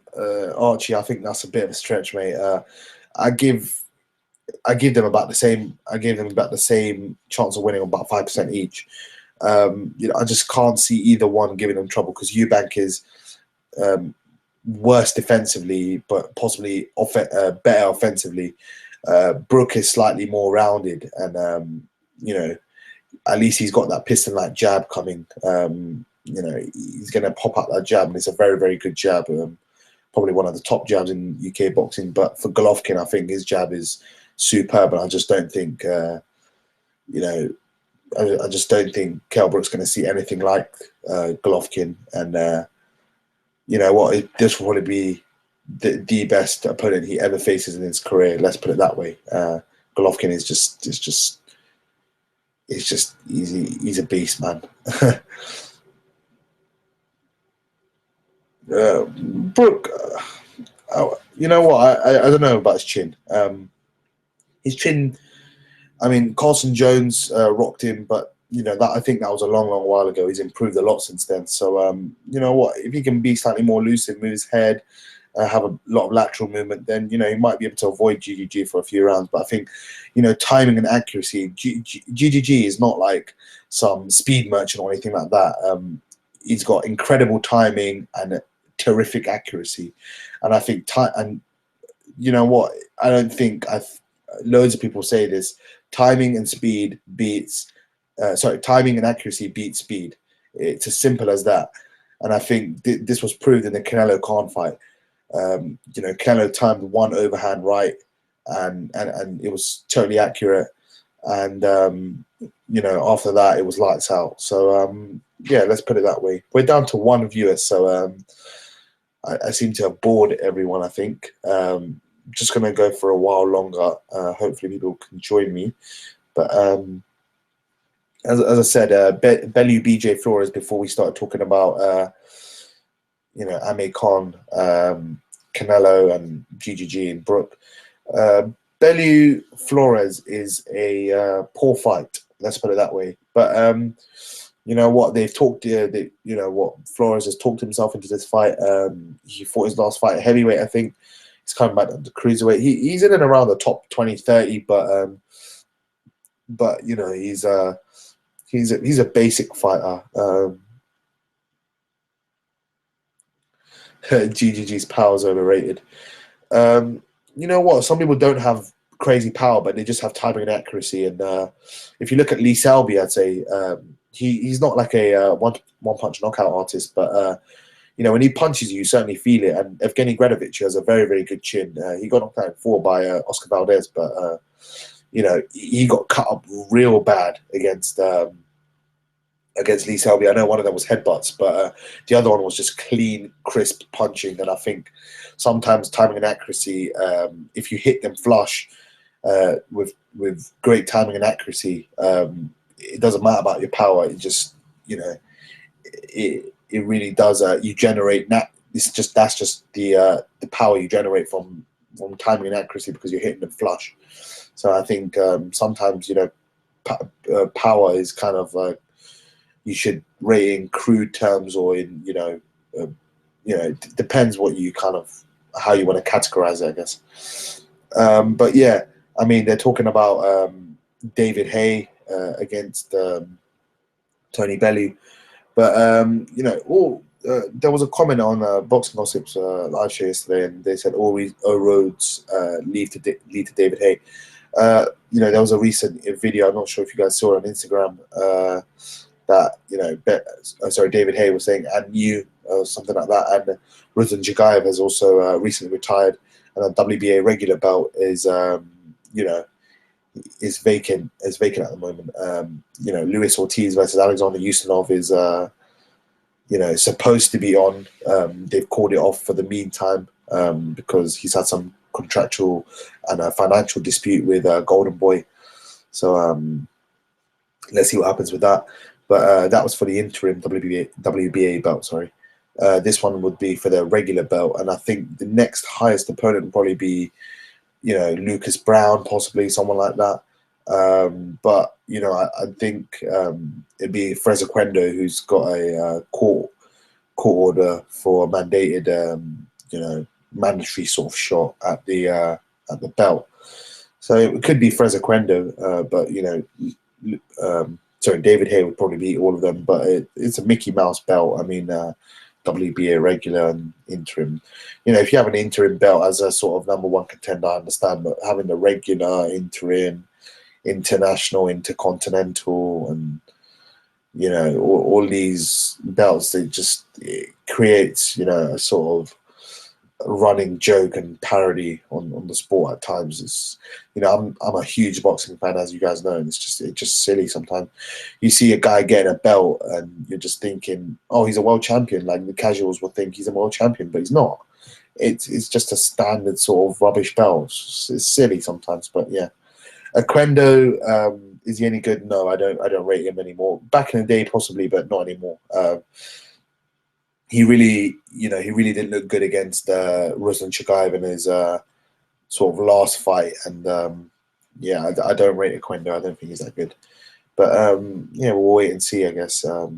Archie. I think that's a bit of a stretch, mate. I give them about the same. I gave them about the same chance of winning, about 5% each. I just can't see either one giving them trouble, because Eubank is worse defensively, but possibly better offensively. Brook is slightly more rounded, and at least he's got that piston-like jab coming. He's going to pop out that jab, and it's a very, very good jab. Probably one of the top jabs in UK boxing. But for Golovkin, I think his jab is superb, and I just don't think, I just don't think Kell Brook's going to see anything like Golovkin. And this will probably be the best opponent he ever faces in his career. Let's put it that way. Golovkin is just he's a beast, man. Brook, you know what? I don't know about his chin. His chin. I mean, Carson Jones rocked him, but I think that was a long, long while ago. He's improved a lot since then. So you know what? If he can be slightly more lucid, move his head, have a lot of lateral movement, then he might be able to avoid GGG for a few rounds. But I think timing and accuracy, GGG is not like some speed merchant or anything like that. He's got incredible timing and terrific accuracy, and I think and you know what, I don't think loads of people say this: timing and speed beats timing and accuracy beats speed. It's as simple as that. And I think this was proved in the Canelo Khan fight. Canelo timed one overhand right, and it was totally accurate. And after that, it was lights out. So let's put it that way. We're down to one viewer, so I seem to have bored everyone, I think. Just gonna go for a while longer. Hopefully, people can join me. But as I said, Bellew, BJ Flores. Before we started talking about Amir Khan, Canelo, and GGG and Brook. Bellew Flores is a poor fight. Let's put it that way. But you know what? They've talked. You know what? Flores has talked himself into this fight. He fought his last fight at heavyweight, I think. He's coming back to cruiserweight. He's in and around the top 20, 30, but you know he's a basic fighter. GGG's power is overrated. You know what? Some people don't have crazy power, but they just have timing and accuracy. And if you look at Lee Selby, I'd say he's not like a one punch knockout artist, but you know when he punches you, you certainly feel it. And Evgeny Gradovich has a very very good chin. He got knocked out in 4 by Oscar Valdez, but you know he got cut up real bad against Lee Selby. I know one of them was headbutts, but the other one was just clean, crisp punching. And I think sometimes timing and accuracy, if you hit them flush with great timing and accuracy, it doesn't matter about your power. It just, you know, it really does. You generate that. That's just the power you generate from timing and accuracy because you're hitting them flush. So I think sometimes, you know, power is kind of like, you should rate in crude terms or in, you know, depends what you kind of, how you want to categorize it, I guess. But yeah, I mean, they're talking about David Haye against Tony Bellew. But, you know, there was a comment on Boxing Gossip's live show yesterday, and they said all roads lead to David Haye. You know, there was a recent video, I'm not sure if you guys saw it on Instagram, that, you know, David Haye was saying, and you, something like that. And Ruslan Chagaev has also recently retired, and a WBA regular belt is, you know, is vacant at the moment. You know, Luis Ortiz versus Alexander Ustinov is, you know, supposed to be on. They've called it off for the meantime because he's had some contractual and financial dispute with Golden Boy. So let's see what happens with that. But that was for the interim WBA belt, sorry. This one would be for the regular belt. And I think the next highest opponent would probably be, you know, Lucas Brown, possibly, someone like that. But, you know, I think it'd be Frezequendo, who's got a court order for a mandated, you know, mandatory sort of shot at the belt. So it could be Frezequendo, but, you know, sorry, David Haye would probably beat all of them, but it's a Mickey Mouse belt. I mean, WBA regular and interim. You know, if you have an interim belt as a sort of number 1 contender, I understand, but having the regular, interim, international, intercontinental, and, you know, all these belts, it creates, you know, a sort of running joke and parody on the sport at times. It's, you know, I'm a huge boxing fan, as you guys know, and it's just silly sometimes. You see a guy getting a belt and you're just thinking, oh, he's a world champion. Like the casuals will think he's a world champion, but he's not. It's just a standard sort of rubbish belt. It's silly sometimes, but yeah. Oquendo, is he any good? No, I don't rate him anymore. Back in the day, possibly, but not anymore. He really didn't look good against Ruslan Chagaev in his sort of last fight, and yeah, I don't rate Oquendo. I don't think he's that good. But yeah, we'll wait and see. I guess we'll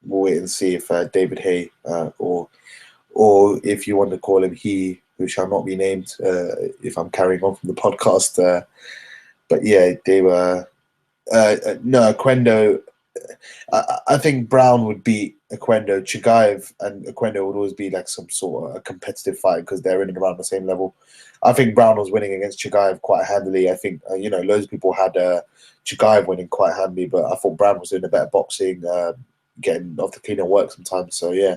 wait and see if David Haye, or if you want to call him he who shall not be named, if I'm carrying on from the podcast. But yeah, they were no Oquendo. I think Brown would beat Oquendo. Chagaev and Oquendo would always be like some sort of a competitive fight because they're in and around the same level. I think Brown was winning against Chagaev quite handily. I think, you know, loads of people had Chagaev winning quite handily, but I thought Brown was doing a better boxing, getting off the cleaner work sometimes. So yeah,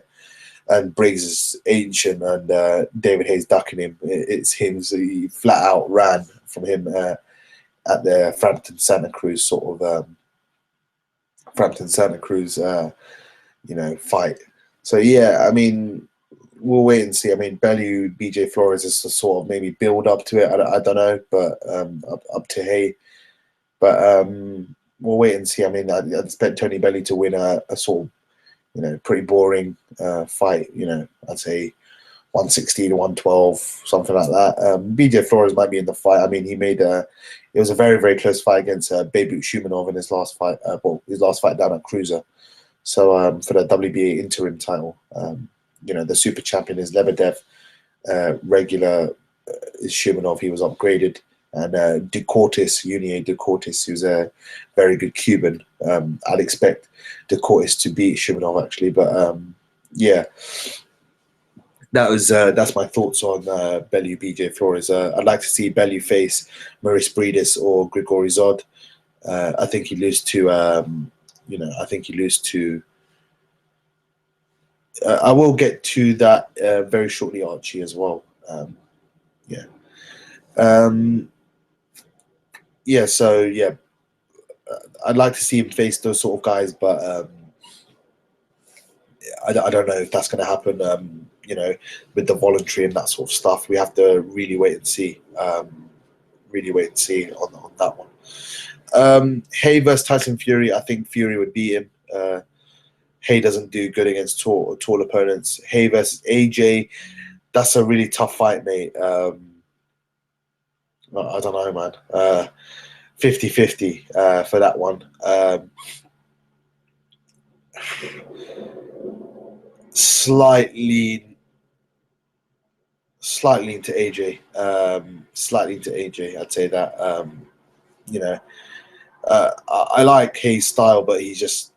and Briggs is ancient, and David Haye's ducking him. It's him. So he flat out ran from him at the Frampton Santa Cruz sort of. Frampton Santa Cruz, you know, fight. So yeah, I mean, we'll wait and see. I mean, Bellew, BJ Flores is to sort of maybe build up to it. I don't know, but up to Haye. But we'll wait and see. I mean, I'd expect Tony Bellew to win a sort of, you know, pretty boring fight. You know, I'd say 116, 112, something like that. BJ Flores might be in the fight. I mean, it was a very, very close fight against Bellew Shumanov in his last fight, his last fight down at Cruiser. So for the WBA interim title, the super champion is Lebedev, regular is Shumanov, he was upgraded, and Unier De Cortis, who's a very good Cuban. I'd expect De Cortis to beat Shumanov actually, but yeah. That's my thoughts on Bellew BJ Flores. I'd like to see Bellew face Maurice Bridis or Grigori Zod. I think he lose to I think he lose to. I will get to that very shortly, Archie, as well. Yeah. Yeah. So yeah, I'd like to see him face those sort of guys, but I don't know if that's going to happen. With the voluntary and that sort of stuff, we have to really wait and see. Really wait and see on that one. Hay versus Tyson Fury. I think Fury would beat him. Hay doesn't do good against tall opponents. Hay versus AJ. That's a really tough fight, mate. I don't know, man. 50-50 for that one. Slightly into AJ. Slightly into AJ. I'd say that. I like Hayes' style, but he's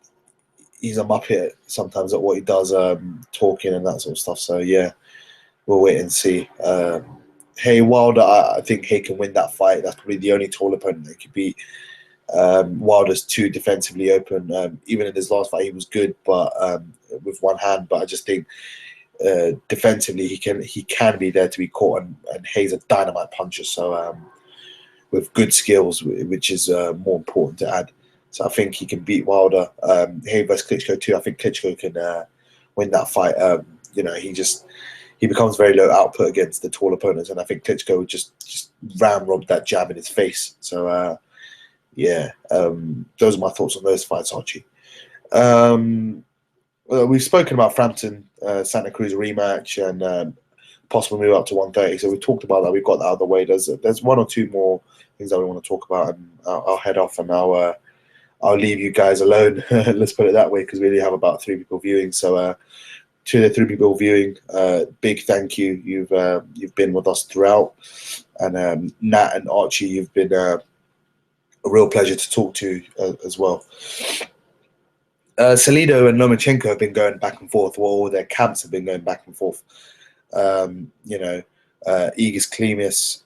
a muppet sometimes at what he does, talking and that sort of stuff. So yeah, we'll wait and see. Hay Wilder, I think Hay can win that fight. That's probably the only tall opponent that could beat. Wilder's too defensively open. Even in his last fight, he was good, but with one hand. But I just think defensively, he can be there to be caught, and Hay's a dynamite puncher. So with good skills, which is more important to add. So I think he can beat Wilder. Hay versus Klitschko too. I think Klitschko can win that fight. He becomes very low output against the tall opponents, and I think Klitschko would just ramrod that jab in his face. So yeah, those are my thoughts on those fights, Archie. We've spoken about Frampton, Santa Cruz rematch, and possible move up to 130. So we talked about that. We've got that out of the way. There's one or two more things that we want to talk about, and I'll head off, and I'll leave you guys alone. Let's put it that way, because we only have about 3 people viewing. So to the 3 people viewing, big thank you. You've been with us throughout, and Nat and Archie, you've been a real pleasure to talk to as well. Salido and Lomachenko have been going back and forth. Well, their camps have been going back and forth. Igis Klimas,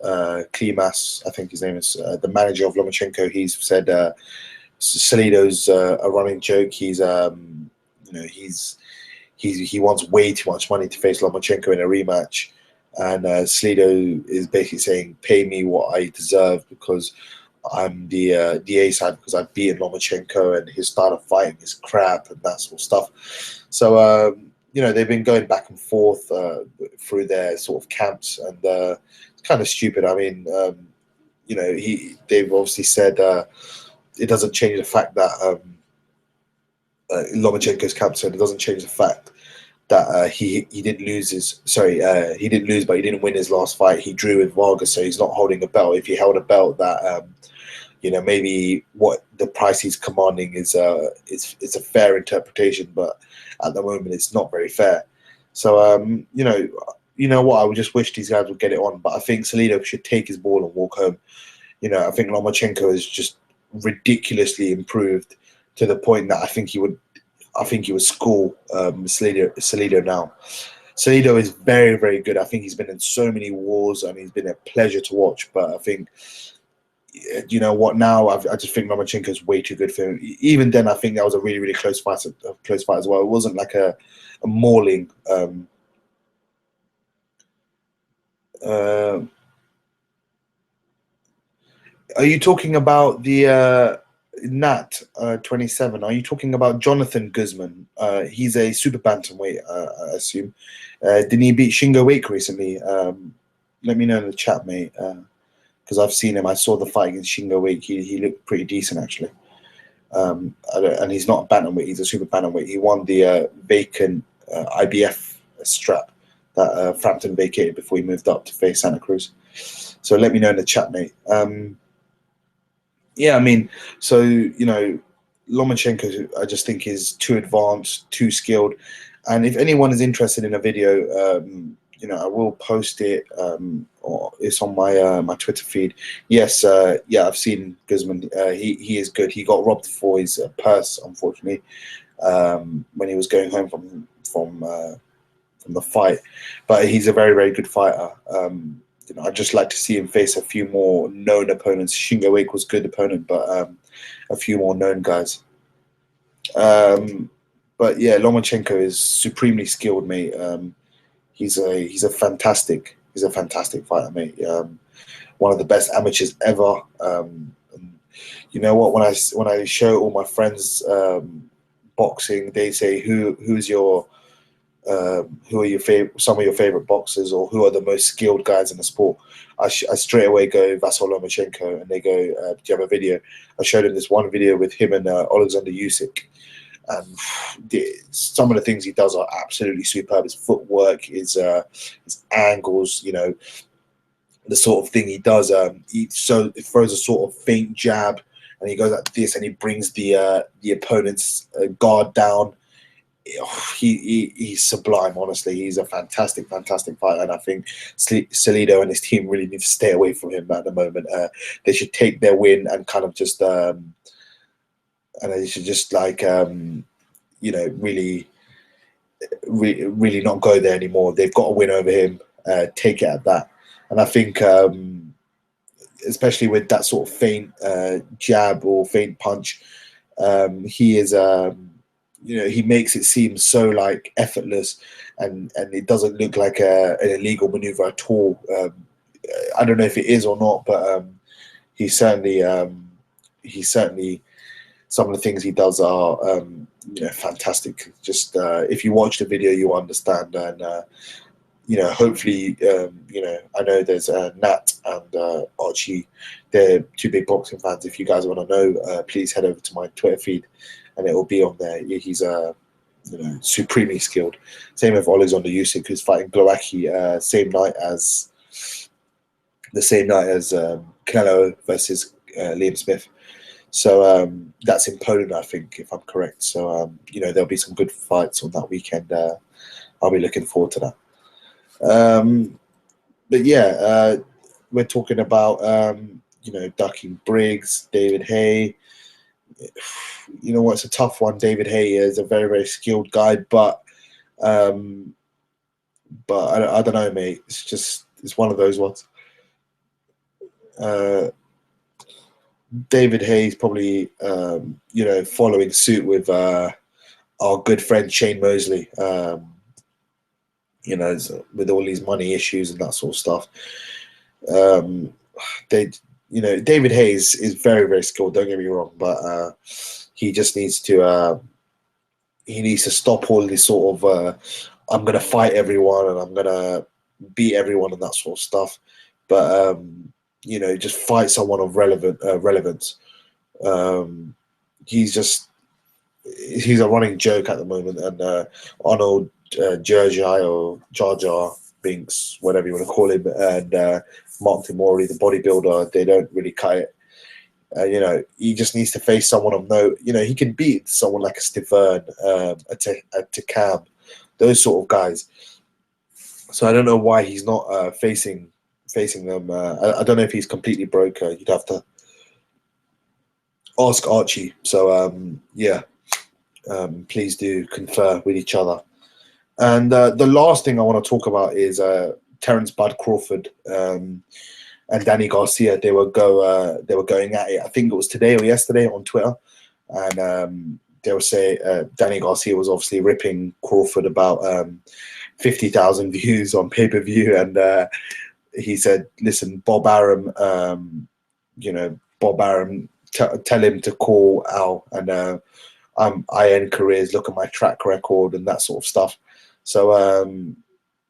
I think his name is, the manager of Lomachenko. He's said Salido's a running joke. He wants way too much money to face Lomachenko in a rematch, and Salido is basically saying, "Pay me what I deserve because I'm the A side, because I've beaten Lomachenko and his style of fighting is crap," and that sort of stuff. So they've been going back and forth through their sort of camps, and it's kind of stupid. I mean, they've obviously said it doesn't change the fact that Lomachenko's camp said it doesn't change the fact that he didn't lose he didn't lose, but he didn't win his last fight. He drew with Vargas, so he's not holding a belt. If he held a belt, that maybe what the price he's commanding is a fair interpretation, but at the moment it's not very fair. So you know what, I would just wish these guys would get it on, but I think Salido should take his ball and walk home. I think Lomachenko is just ridiculously improved to the point that I think he would school Salido now. Salido is very, very good. I think he's been in so many wars, and he's been a pleasure to watch. But I think, you know what, now I just think Lomachenko is way too good for him. Even then, I think that was a really, really close fight as well. It wasn't like a mauling. Are you talking about the Nat 27? Are you talking about Jonathan Guzman? He's a super bantamweight, I assume. Didn't he beat Shingo Wake recently? Let me know in the chat, mate. Because I've seen him. I saw the fight against Shingo Wake. He looked pretty decent, actually. And he's not a bantamweight. He's a super bantamweight. He won the vacant IBF strap that Frampton vacated before he moved up to face Santa Cruz. So let me know in the chat, mate. Yeah, I mean, so, you know, Lomachenko, I just think is too advanced, too skilled. And if anyone is interested in a video, you know, I will post it, or it's on my my Twitter feed. Yes, yeah, I've seen Guzman. He is good. He got robbed for his purse, unfortunately, when he was going home from the fight. But he's a very, very good fighter. You know, I'd just like to see him face a few more known opponents. Shingo Wake was a good opponent, but a few more known guys. But yeah, Lomachenko is supremely skilled, mate. He's a fantastic fighter, mate. One of the best amateurs ever. And you know what? When I show all my friends boxing, they say who are your favorite, some of your favorite boxers, or who are the most skilled guys in the sport? I straight away go Vasyl Lomachenko, and they go, "Do you have a video?" I showed them this one video with him and Alexander Usyk, and some of the things he does are absolutely superb. His footwork, his angles, you know, the sort of thing he does. He throws a sort of feint jab, and he goes like this, and he brings the opponent's guard down. He's sublime. Honestly, he's a fantastic fighter, and I think Salido and his team really need to stay away from him at the moment. They should take their win and kind of just and they should just like you know, really not go there anymore. They've got a win over him. Take it at that. And I think especially with that sort of feint jab or feint punch, he is you know, he makes it seem so like effortless, and it doesn't look like an illegal maneuver at all. I don't know if it is or not, but he certainly some of the things he does are you know, fantastic. Just if you watch the video, you understand. And you know, hopefully, you know, I know there's Nat and Archie. They're two big boxing fans. If you guys want to know, please head over to my Twitter feed, and it will be on there. He's you know, supremely skilled. Same with Alexander Usyk, who's fighting Glowacki same night as Canelo versus Liam Smith. So that's in Poland, I think, if I'm correct. So you know, there'll be some good fights on that weekend. I'll be looking forward to that. But yeah, we're talking about you know, ducking Briggs, David Haye. You know what? It's a tough one. David Haye is a very, very skilled guy, but I don't know, mate. It's one of those ones. David Haye is probably you know, following suit with our good friend Shane Mosley. You know, with all these money issues and that sort of stuff. You know, David Haye is very, very skilled. Don't get me wrong, but he just needs to stop all this sort of I'm gonna fight everyone and I'm gonna beat everyone and that sort of stuff. But you know, just fight someone of relevance. He's a running joke at the moment, and Arnold Jerjai or Jar Jar Binks, whatever you want to call him, and Mark Timori, the bodybuilder, they don't really cut it. You know, he just needs to face someone of note. You know, he can beat someone like a Stivern, a Takam, those sort of guys. So I don't know why he's not facing them. I don't know if he's completely broke. You'd have to ask Archie. So yeah, please do confer with each other. And the last thing I want to talk about is Terence Bud Crawford and Danny Garcia. They were going at it. I think it was today or yesterday on Twitter, and they were saying Danny Garcia was obviously ripping Crawford about 50,000 views on pay-per-view, and he said, "Listen, Bob Arum, you know, Bob Arum, tell him to call Al, and I end careers. Look at my track record and that sort of stuff." So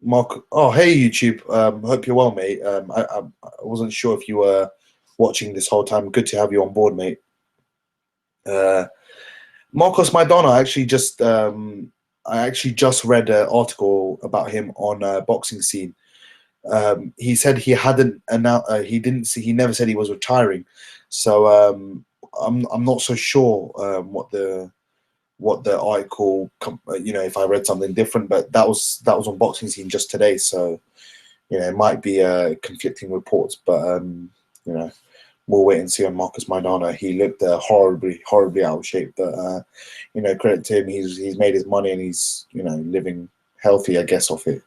Mark, oh hey YouTube, hope you're well, mate. I wasn't sure if you were watching this whole time. Good to have you on board, mate. Marcos Maidana actually just I actually just read an article about him on Boxing Scene. He said he hadn't announced. He didn't see. He never said he was retiring. So I'm not so sure what the article. If I read something different, but that was on Boxing Scene just today. So it might be conflicting reports, but we'll wait and see on Marcus Maidana. He looked horribly out of shape, but credit to him. He's made his money and he's living healthy, I guess, off it.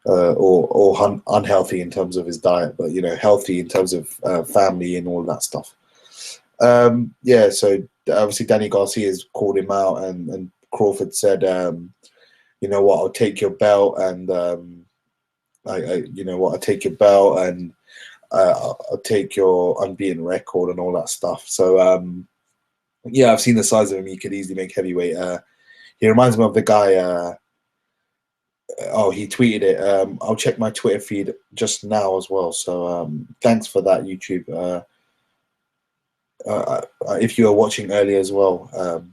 Or unhealthy in terms of his diet, but healthy in terms of family and all that stuff. So obviously Danny Garcia's called him out, and Crawford said, you know what, I'll take your belt, and I'll take your belt, and I'll take your unbeaten record and all that stuff. So I've seen the size of him. He could easily make heavyweight. He reminds me of the guy. He tweeted it. I'll check my Twitter feed just now as well. So thanks for that, YouTube. If you were watching earlier as well,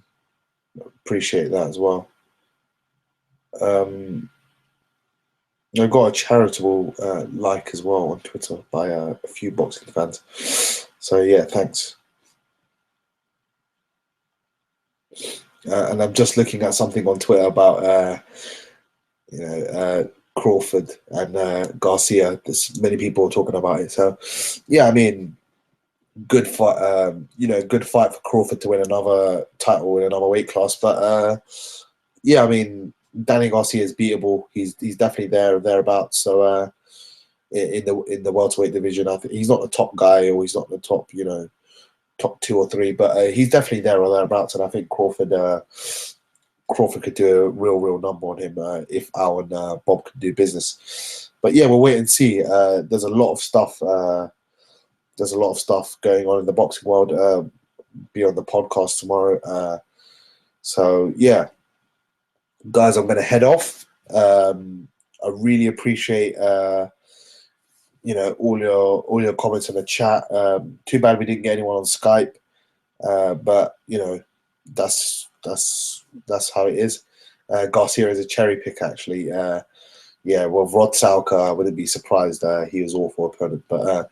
appreciate that as well. I got a charitable like as well on Twitter by a few boxing fans. So yeah, thanks. And I'm just looking at something on Twitter about Crawford and Garcia. There's many people talking about it. So yeah, I mean, good fight. Good fight for Crawford to win another title in another weight class. But yeah, I mean, Danny Garcia is beatable. He's definitely thereabouts. So in the welterweight division, I think he's not the top guy, or he's not the top top 2 or 3, but he's definitely there or thereabouts. And I think Crawford could do a real number on him if Al and Bob could do business. But yeah, we'll wait and see. There's a lot of stuff. There's a lot of stuff going on in the boxing world. Be on the podcast tomorrow. So yeah, guys, I'm going to head off. I really appreciate all your comments in the chat. Too bad we didn't get anyone on Skype, but that's how it is. Garcia is a cherry pick, actually. Rod Salka, I wouldn't be surprised. He was awful opponent, but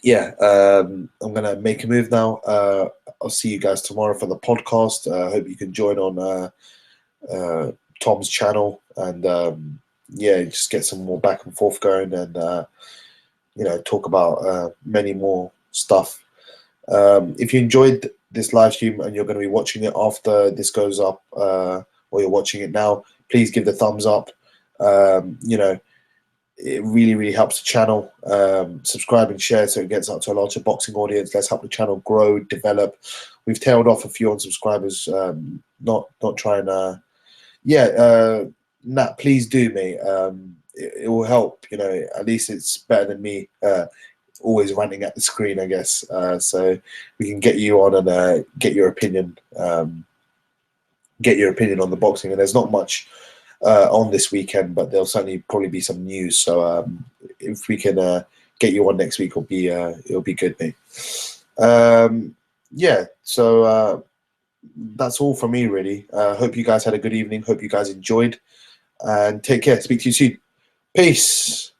I'm gonna make a move now. I'll see you guys tomorrow for the podcast. I hope you can join on Tom's channel, and just get some more back and forth going, and talk about many more stuff. If you enjoyed this live stream and you're going to be watching it after this goes up, or you're watching it now, please give the thumbs up. It really helps the channel. Subscribe and share so it gets out to a larger boxing audience. Let's help the channel grow, develop. We've tailed off a few on subscribers. Not trying to. Please do, mate. It will help. At least it's better than me always ranting at the screen, I guess. So we can get you on and get your opinion. Get your opinion on the boxing. And there's not much on this weekend, but there'll certainly probably be some news. So if we can get you on next week, it'll be good, mate. So that's all from me, really. Hope you guys had a good evening. Hope you guys enjoyed, and take care. Speak to you soon. Peace.